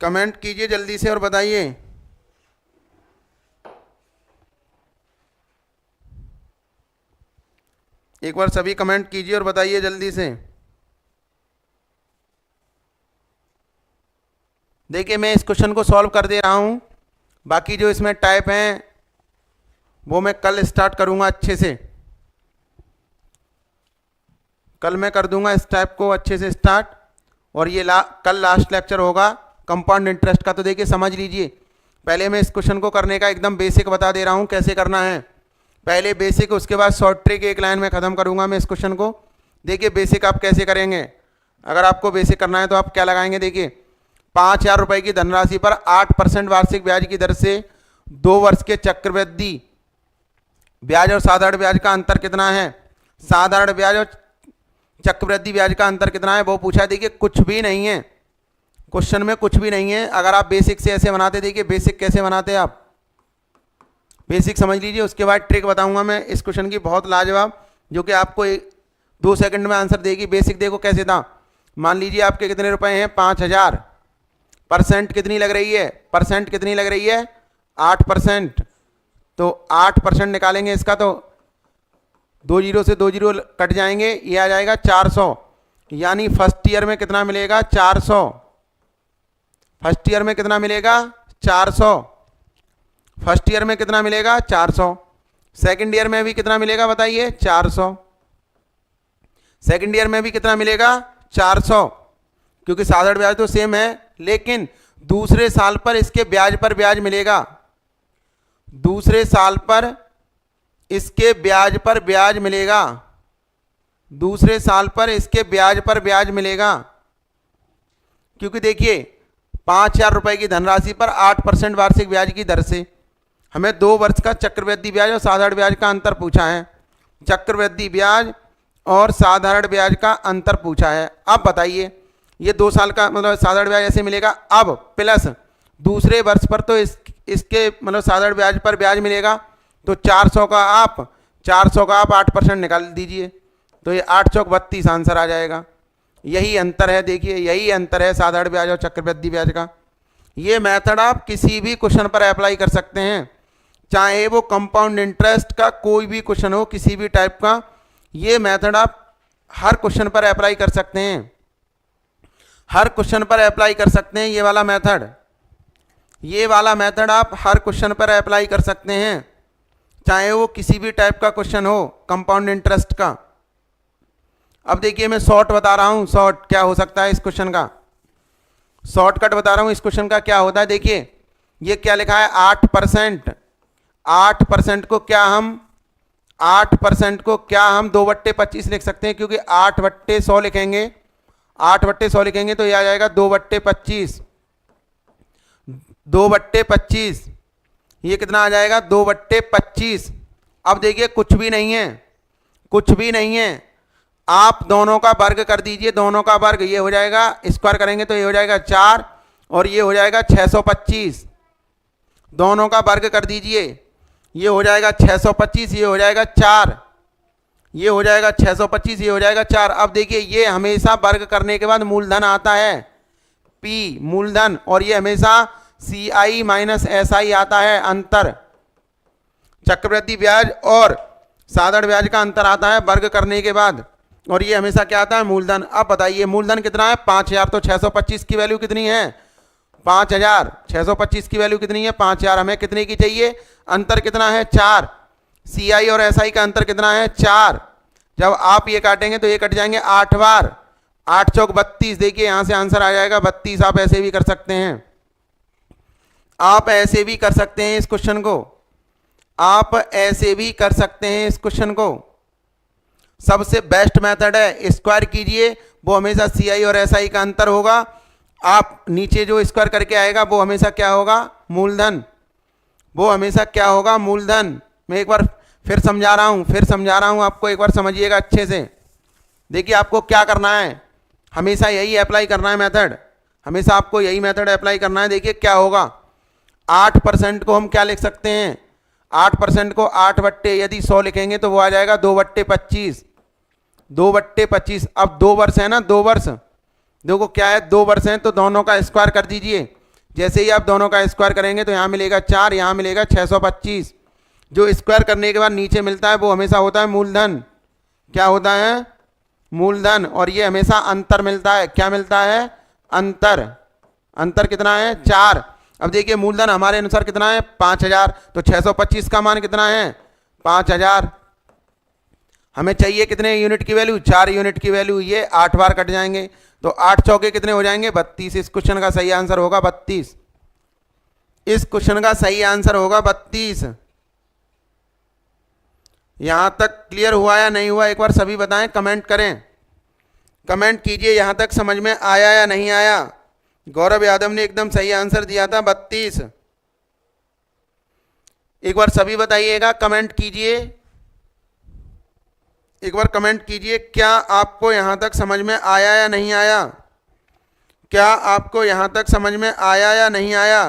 कमेंट कीजिए जल्दी से और बताइए। एक बार सभी कमेंट कीजिए और बताइए जल्दी से। देखिए मैं इस क्वेश्चन को सॉल्व कर दे रहा हूं, बाकी जो इसमें टाइप हैं वो मैं कल स्टार्ट करूंगा अच्छे से। कल मैं कर दूंगा इस टाइप को अच्छे से स्टार्ट, और ये कल लास्ट लेक्चर होगा कंपाउंड इंटरेस्ट का। तो देखिए समझ लीजिए, पहले मैं इस क्वेश्चन को करने का एकदम बेसिक बता दे रहा हूँ कैसे करना है। पहले बेसिक, उसके बाद शॉर्ट ट्रिक एक लाइन में ख़त्म करूँगा मैं इस क्वेश्चन को। देखिए बेसिक आप कैसे करेंगे, अगर आपको बेसिक करना है तो आप क्या लगाएंगे। देखिए 5,000 रुपये की धनराशि पर 8% वार्षिक ब्याज की दर से 2 वर्ष के चक्रवृद्धि ब्याज और साधारण ब्याज का अंतर कितना है। साधारण ब्याज और चक्रवृद्धि ब्याज का अंतर कितना है वो पूछा है। देखिए कुछ भी नहीं है क्वेश्चन में, कुछ भी नहीं है। अगर आप बेसिक से ऐसे बनाते, देखिए बेसिक कैसे बनाते हैं आप, बेसिक समझ लीजिए। उसके बाद ट्रिक बताऊंगा मैं इस क्वेश्चन की बहुत लाजवाब, जो कि आपको 2 सेकंड में आंसर देगी। बेसिक देखो कैसे था। मान लीजिए आपके कितने रुपए हैं, 5,000। परसेंट कितनी लग रही है, परसेंट कितनी लग रही है, 8%। तो 8% निकालेंगे इसका, तो 2 जीरो से 2 जीरो कट जाएंगे, ये आ जाएगा 400। यानी फर्स्ट ईयर में कितना मिलेगा, 400। फर्स्ट ईयर में कितना मिलेगा, 400। फर्स्ट ईयर में कितना मिलेगा, 400। सेकंड ईयर में भी कितना मिलेगा बताइए, 400। सेकंड ईयर में भी कितना मिलेगा, 400, क्योंकि साधारण ब्याज तो सेम है, लेकिन दूसरे साल पर इसके ब्याज पर ब्याज मिलेगा। दूसरे साल पर इसके ब्याज पर ब्याज मिलेगा। दूसरे साल पर इसके ब्याज पर ब्याज मिलेगा, क्योंकि देखिए 5,000 रुपए की धनराशि पर 8% वार्षिक ब्याज की दर से हमें 2 वर्ष का चक्रवृद्धि ब्याज और साधारण ब्याज का अंतर पूछा है। चक्रवृद्धि ब्याज और साधारण ब्याज का अंतर पूछा है। अब बताइए ये 2 साल का मतलब साधारण ब्याज ऐसे मिलेगा, अब प्लस दूसरे वर्ष पर तो इसके मतलब साधारण ब्याज पर ब्याज मिलेगा। तो 400 का आप 8% निकाल दीजिए, तो ये 8 चौक 32 आंसर आ जाएगा। यही अंतर है, देखिए यही अंतर है साधारण ब्याज और चक्रवृद्धि ब्याज का। ये मेथड आप किसी भी क्वेश्चन पर अप्लाई कर सकते हैं, चाहे वो कंपाउंड इंटरेस्ट का कोई भी क्वेश्चन हो, किसी भी टाइप का। ये मेथड आप हर क्वेश्चन पर अप्लाई कर सकते हैं, हर क्वेश्चन पर अप्लाई कर सकते हैं। ये वाला मेथड, ये वाला मेथड आप हर क्वेश्चन पर अप्लाई कर सकते हैं, चाहे वो किसी भी टाइप का क्वेश्चन हो कंपाउंड इंटरेस्ट का। अब देखिए मैं शॉर्ट बता रहा हूं, शॉर्ट क्या हो सकता है इस क्वेश्चन का, शॉर्टकट बता रहा हूं इस क्वेश्चन का क्या होता है। देखिए ये क्या लिखा है, 8%। 8% को क्या हम 8% को क्या हम 2/25 लिख सकते हैं, क्योंकि 8/100 लिखेंगे, 8/100 लिखेंगे तो ये आ जाएगा 2/25। 2/25 ये कितना आ जाएगा, 2/25। अब देखिए कुछ भी नहीं है, कुछ भी नहीं है। आप दोनों का वर्ग कर दीजिए, दोनों का वर्ग, ये हो जाएगा स्क्वायर करेंगे तो ये हो जाएगा 4 और ये हो जाएगा 625। दोनों का वर्ग कर दीजिए, ये हो जाएगा 625, ये हो जाएगा 4, ये हो जाएगा 625, ये हो जाएगा 4। अब देखिए ये हमेशा वर्ग करने के बाद मूलधन आता है, P मूलधन, और ये हमेशा CI माइनस SI आता है, अंतर। चक्रवृद्धि ब्याज और साधारण ब्याज का अंतर आता है वर्ग करने के बाद। और ये हमेशा क्या आता है, मूलधन। अब बताइए मूलधन कितना है, 5000, तो 625 की वैल्यू कितनी है, 5000। 625 की वैल्यू कितनी है, 5000। हमें कितने की चाहिए, अंतर कितना है, 4। CI और SI का अंतर कितना है, 4। जब आप ये काटेंगे तो ये कट जाएंगे 8 बार, 8 चौक 32। देखिए यहां से आंसर आ जाएगा 32। आप ऐसे भी कर सकते हैं, आप ऐसे भी कर सकते हैं इस क्वेश्चन को, आप ऐसे भी कर सकते हैं इस क्वेश्चन को। सबसे बेस्ट मेथड है, स्क्वायर कीजिए, वो हमेशा CI और SI का अंतर होगा। आप नीचे जो स्क्वायर करके आएगा वो हमेशा क्या होगा, मूलधन। वो हमेशा क्या होगा, मूलधन। मैं एक बार फिर समझा रहा हूं आपको, एक बार समझिएगा अच्छे से। देखिए आपको क्या करना है, हमेशा यही अप्लाई करना है मेथड, हमेशा आपको यही मेथड अप्लाई करना है। देखिए क्या होगा, 8% को हम क्या लिख सकते हैं, 8% को 8 बट्टे यदि 100 लिखेंगे तो वो आ जाएगा 2/25, 2/25। अब 2 वर्ष है ना, 2 वर्ष, देखो क्या है, 2 वर्ष हैं तो दोनों का स्क्वायर कर दीजिए। जैसे ही आप दोनों का स्क्वायर करेंगे तो यहाँ मिलेगा 4, यहाँ मिलेगा 625। जो स्क्वायर करने के बाद नीचे मिलता है वो हमेशा होता है मूलधन। क्या होता है, मूलधन। और ये हमेशा अंतर मिलता है, क्या मिलता है, अंतर। अंतर कितना है, 4। अब देखिए मूलधन हमारे अनुसार कितना है, 5000, तो 625 का मान कितना है, 5000। हमें चाहिए कितने यूनिट की वैल्यू, 4 यूनिट की वैल्यू। ये 8 बार कट जाएंगे तो 8 चौके कितने हो जाएंगे, 32। इस क्वेश्चन का सही आंसर होगा 32। इस क्वेश्चन का सही आंसर होगा 32। यहां तक क्लियर हुआ या नहीं हुआ, एक बार सभी बताएं, कमेंट करें, कमेंट कीजिए यहां तक समझ में आया या नहीं आया। गौरव यादव ने एकदम सही आंसर दिया था 32। एक बार सभी बताइएगा, कमेंट कीजिए, एक बार कमेंट कीजिए, क्या आपको यहां तक समझ में आया या नहीं आया, क्या आपको यहां तक समझ में आया या नहीं आया,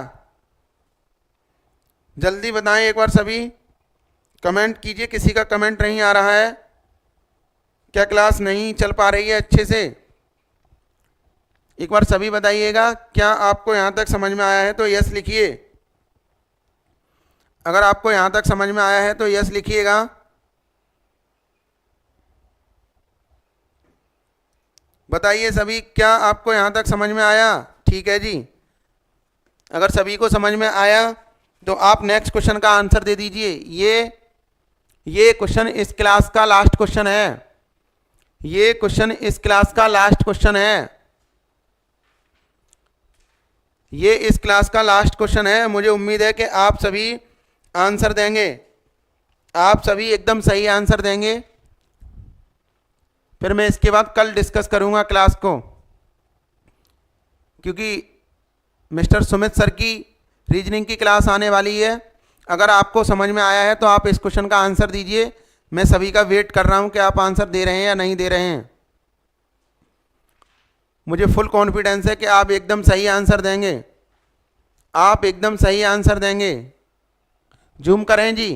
जल्दी बताएं एक बार सभी, कमेंट कीजिए। किसी का कमेंट नहीं आ रहा है, क्या क्लास नहीं चल पा रही है अच्छे से, एक बार सभी बताइएगा। क्या आपको यहां तक समझ में आया है तो यस लिखिए, अगर आपको यहां तक समझ में आया है तो यस लिखिएगा। बताइए सभी, क्या आपको यहां तक समझ में आया, ठीक है जी। अगर सभी को समझ में आया तो आप नेक्स्ट क्वेश्चन का आंसर दे दीजिए। ये क्वेश्चन इस क्लास का लास्ट क्वेश्चन है, ये क्वेश्चन इस क्लास का लास्ट क्वेश्चन है, ये इस क्लास का लास्ट क्वेश्चन है। मुझे उम्मीद है कि आप सभी आंसर देंगे, आप सभी एकदम सही आंसर देंगे। फिर मैं इसके बाद कल डिस्कस करूंगा क्लास को, क्योंकि मिस्टर सुमित सर की रीजनिंग की क्लास आने वाली है। अगर आपको समझ में आया है तो आप इस क्वेश्चन का आंसर दीजिए। मैं सभी का वेट कर रहा हूं कि आप आंसर दे रहे हैं या नहीं दे रहे हैं। मुझे फुल कॉन्फिडेंस है कि आप एकदम सही आंसर देंगे, आप एकदम सही आंसर देंगे। जूम करें जी,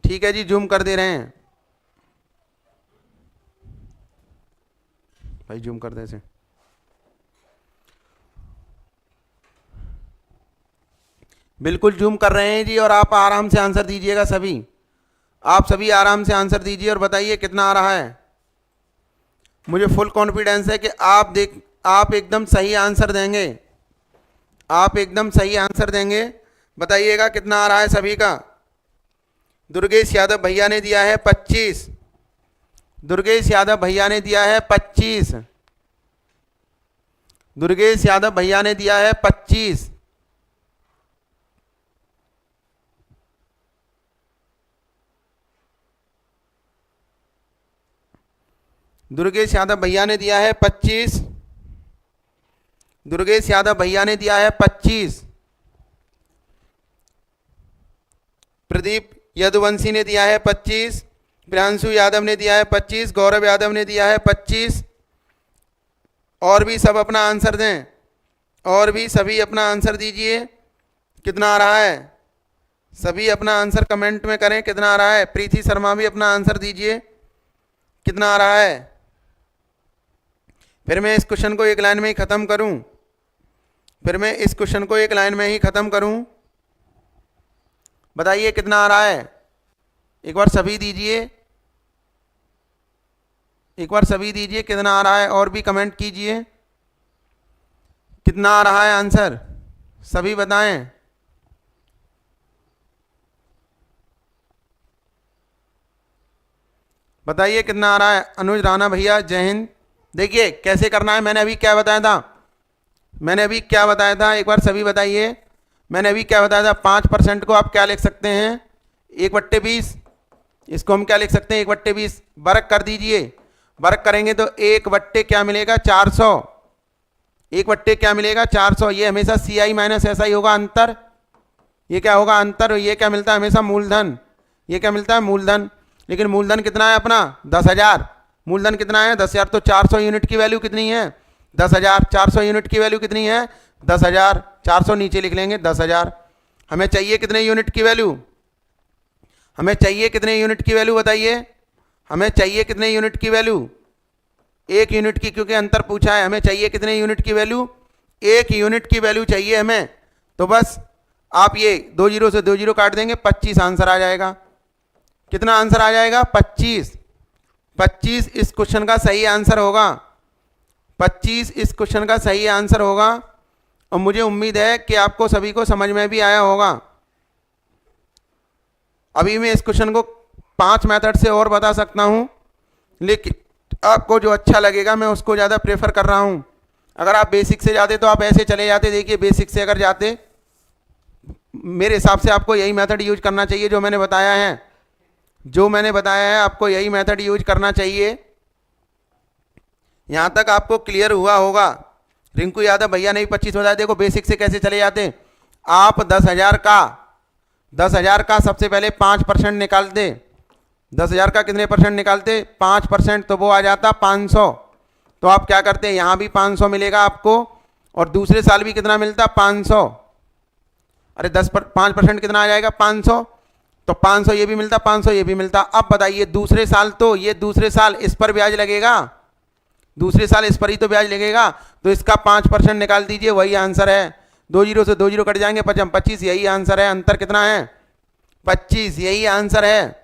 ठीक है जी, जूम कर दे रहे हैं भाई, जूम कर दे से। बिल्कुल जूम कर रहे हैं जी, और आप आराम से आंसर दीजिएगा सभी, आप सभी आराम से आंसर दीजिए और बताइए कितना आ रहा है। मुझे फुल कॉन्फिडेंस है कि आप एकदम सही आंसर देंगे, आप एकदम सही आंसर देंगे। बताइएगा कितना आ रहा है सभी का। दुर्गेश यादव भैया ने दिया है 25, दुर्गेश यादव भैया ने दिया है 25, दुर्गेश यादव भैया ने दिया है 25। दुर्गेश यादव भैया ने दिया है 25, दुर्गेश यादव भैया ने दिया है 25। प्रदीप यदुवंशी ने दिया है 25, प्रियांशु यादव ने दिया है 25, गौरव यादव ने दिया है 25। और भी सब अपना आंसर दें, और भी सभी अपना आंसर दीजिए। कितना आ रहा है, सभी अपना आंसर कमेंट में करें, कितना आ रहा है। प्रीति शर्मा भी अपना आंसर दीजिए, कितना आ रहा है। फिर मैं इस क्वेश्चन को एक लाइन में ही ख़त्म करूं, फिर मैं इस क्वेश्चन को एक लाइन में ही ख़त्म करूं। बताइए कितना आ रहा है, एक बार सभी दीजिए। एक बार सभी दीजिए कितना आ रहा है, और भी कमेंट कीजिए कितना आ रहा है आंसर, सभी बताएं। बताइए कितना आ रहा है। अनुज राणा भैया जय हिंद। देखिए कैसे करना है, मैंने अभी क्या बताया था, एक बार सभी बताइए। मैंने अभी क्या बताया था, 5% को आप क्या लिख सकते हैं, 1/20। इसको हम क्या लिख सकते हैं, 1/20। वर्ग कर दीजिए, वर्ग करेंगे तो 1/ क्या मिलेगा, 400। 1/ क्या मिलेगा, 400। ये हमेशा CI माइनस SI होगा, अंतर। ये क्या होगा, अंतर। और ये क्या मिलता है हमेशा, मूलधन। ये क्या मिलता है, मूलधन। लेकिन मूलधन कितना है अपना, 10,000। मूलधन कितना है, 10,000। तो 400 यूनिट की वैल्यू कितनी है, 10,000। 400 यूनिट की वैल्यू कितनी है, 10,000। 400 नीचे लिख लेंगे, 10,000। हमें चाहिए कितने यूनिट की वैल्यू, हमें चाहिए कितने यूनिट की वैल्यू बताइए, हमें चाहिए कितने यूनिट की वैल्यू, 1 यूनिट की, क्योंकि अंतर पूछा है। हमें चाहिए कितने यूनिट की वैल्यू, 1 यूनिट की वैल्यू चाहिए हमें। तो बस आप ये 2 जीरो से 2 जीरो काट देंगे, 25 आंसर आ जाएगा। कितना आंसर आ जाएगा, 25। 25 इस क्वेश्चन का सही आंसर होगा। 25 इस क्वेश्चन का सही आंसर होगा। और मुझे उम्मीद है कि आपको सभी को समझ में भी आया होगा। अभी मैं इस क्वेश्चन को 5 मेथड से और बता सकता हूं, लेकिन आपको जो अच्छा लगेगा मैं उसको ज़्यादा प्रेफर कर रहा हूं। अगर आप बेसिक से जाते तो आप ऐसे चले जाते। देखिए बेसिक से अगर जाते, मेरे हिसाब से आपको यही मेथड यूज करना चाहिए जो मैंने बताया है, आपको यही मेथड यूज करना चाहिए। यहां तक आपको क्लियर हुआ होगा। रिंकू यादव भैया नहीं 25 बताया। देखो बेसिक से कैसे चले जाते, आप 10,000 का सबसे पहले 5% निकालते। 10,000 का कितने परसेंट निकालते, 5%, तो वो आ जाता 500। तो आप क्या करते, यहां भी 500 मिलेगा आपको, और दूसरे साल भी कितना मिलता, 500। अरे 5% कितना आ जाएगा, 500। तो 500 ये भी मिलता, 500 ये भी मिलता। अब बताइए दूसरे साल, तो ये दूसरे साल इस पर ब्याज लगेगा, दूसरे साल इस पर ही तो ब्याज लगेगा। तो इसका 5% निकाल दीजिए, वही आंसर है। 2 जीरो से 2 जीरो कट जाएंगे, 25, यही आंसर है। अंतर कितना है, 25, यही आंसर है,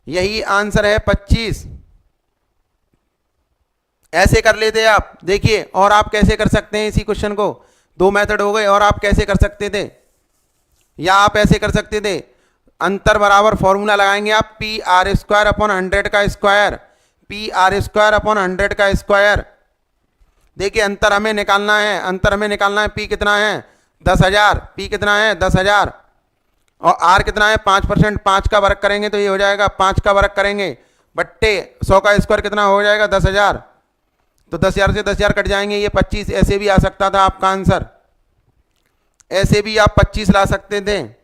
यही आंसर है 25। ऐसे कर लेते आप। देखिए और आप कैसे कर सकते हैं इसी क्वेश्चन को, 2 मेथड हो गए। और आप कैसे कर सकते थे, या आप ऐसे कर सकते थे, अंतर बराबर फॉर्मूला लगाएंगे आप, PR² / 100 का स्क्वायर, PR² / 100 का स्क्वायर। देखिए अंतर हमें निकालना है, P कितना है, 10,000। P कितना है, 10,000। और R कितना है, 5%। 5 का वर्ग करेंगे तो ये हो जाएगा, 5 का वर्ग करेंगे बट्टे 100 का स्क्वायर कितना हो जाएगा, 10,000। तो 10,000 से 10,000 कट जाएंगे, ये 25। ऐसे भी आ सकता था आपका आंसर, ऐसे भी आप 25 ला सकते थे,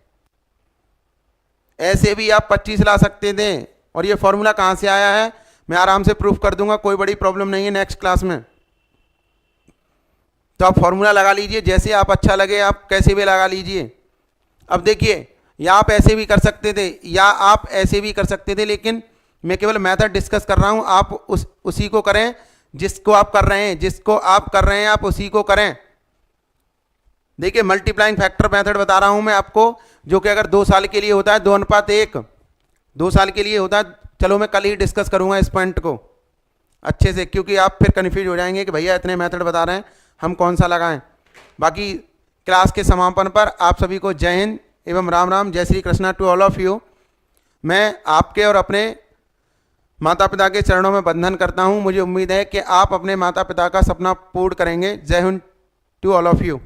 ऐसे भी आप 25 ला सकते थे। और ये फॉर्मूला कहां से आया है मैं आराम से प्रूफ कर दूंगा, कोई बड़ी प्रॉब्लम नहीं है नेक्स्ट क्लास में। तो आप फॉर्मूला लगा लीजिए, जैसे आप अच्छा लगे आप कैसे भी लगा लीजिए। अब देखिए, या आप ऐसे भी कर सकते थे, या आप ऐसे भी कर सकते थे, लेकिन मैं केवल मेथड डिस्कस कर रहा हूं। आप उसी को करें जिसको आप कर रहे हैं, आप उसी को करें। देखिए मल्टीप्लाइंग फैक्टर मेथड बता रहा हूं मैं आपको, जो कि अगर 2 साल के लिए होता है 2:1, 2 साल के लिए होता है। चलो मैं कल ही डिस्कस करूंगा इस पॉइंट को अच्छे से, क्योंकि आप फिर कन्फ्यूज हो जाएंगे कि भैया इतने मेथड बता रहे हैं, हम कौन सा लगाएं। बाकी क्लास के समापन पर आप सभी को जय हिंद एवं राम राम, जय Shri Krishna to all of you. मैं आपके और अपने माता पिता के चरणों में बंधन करता हूं। मुझे उम्मीद है कि आप अपने माता पिता का सपना पूर्ण करेंगे। जय Hind to all of you.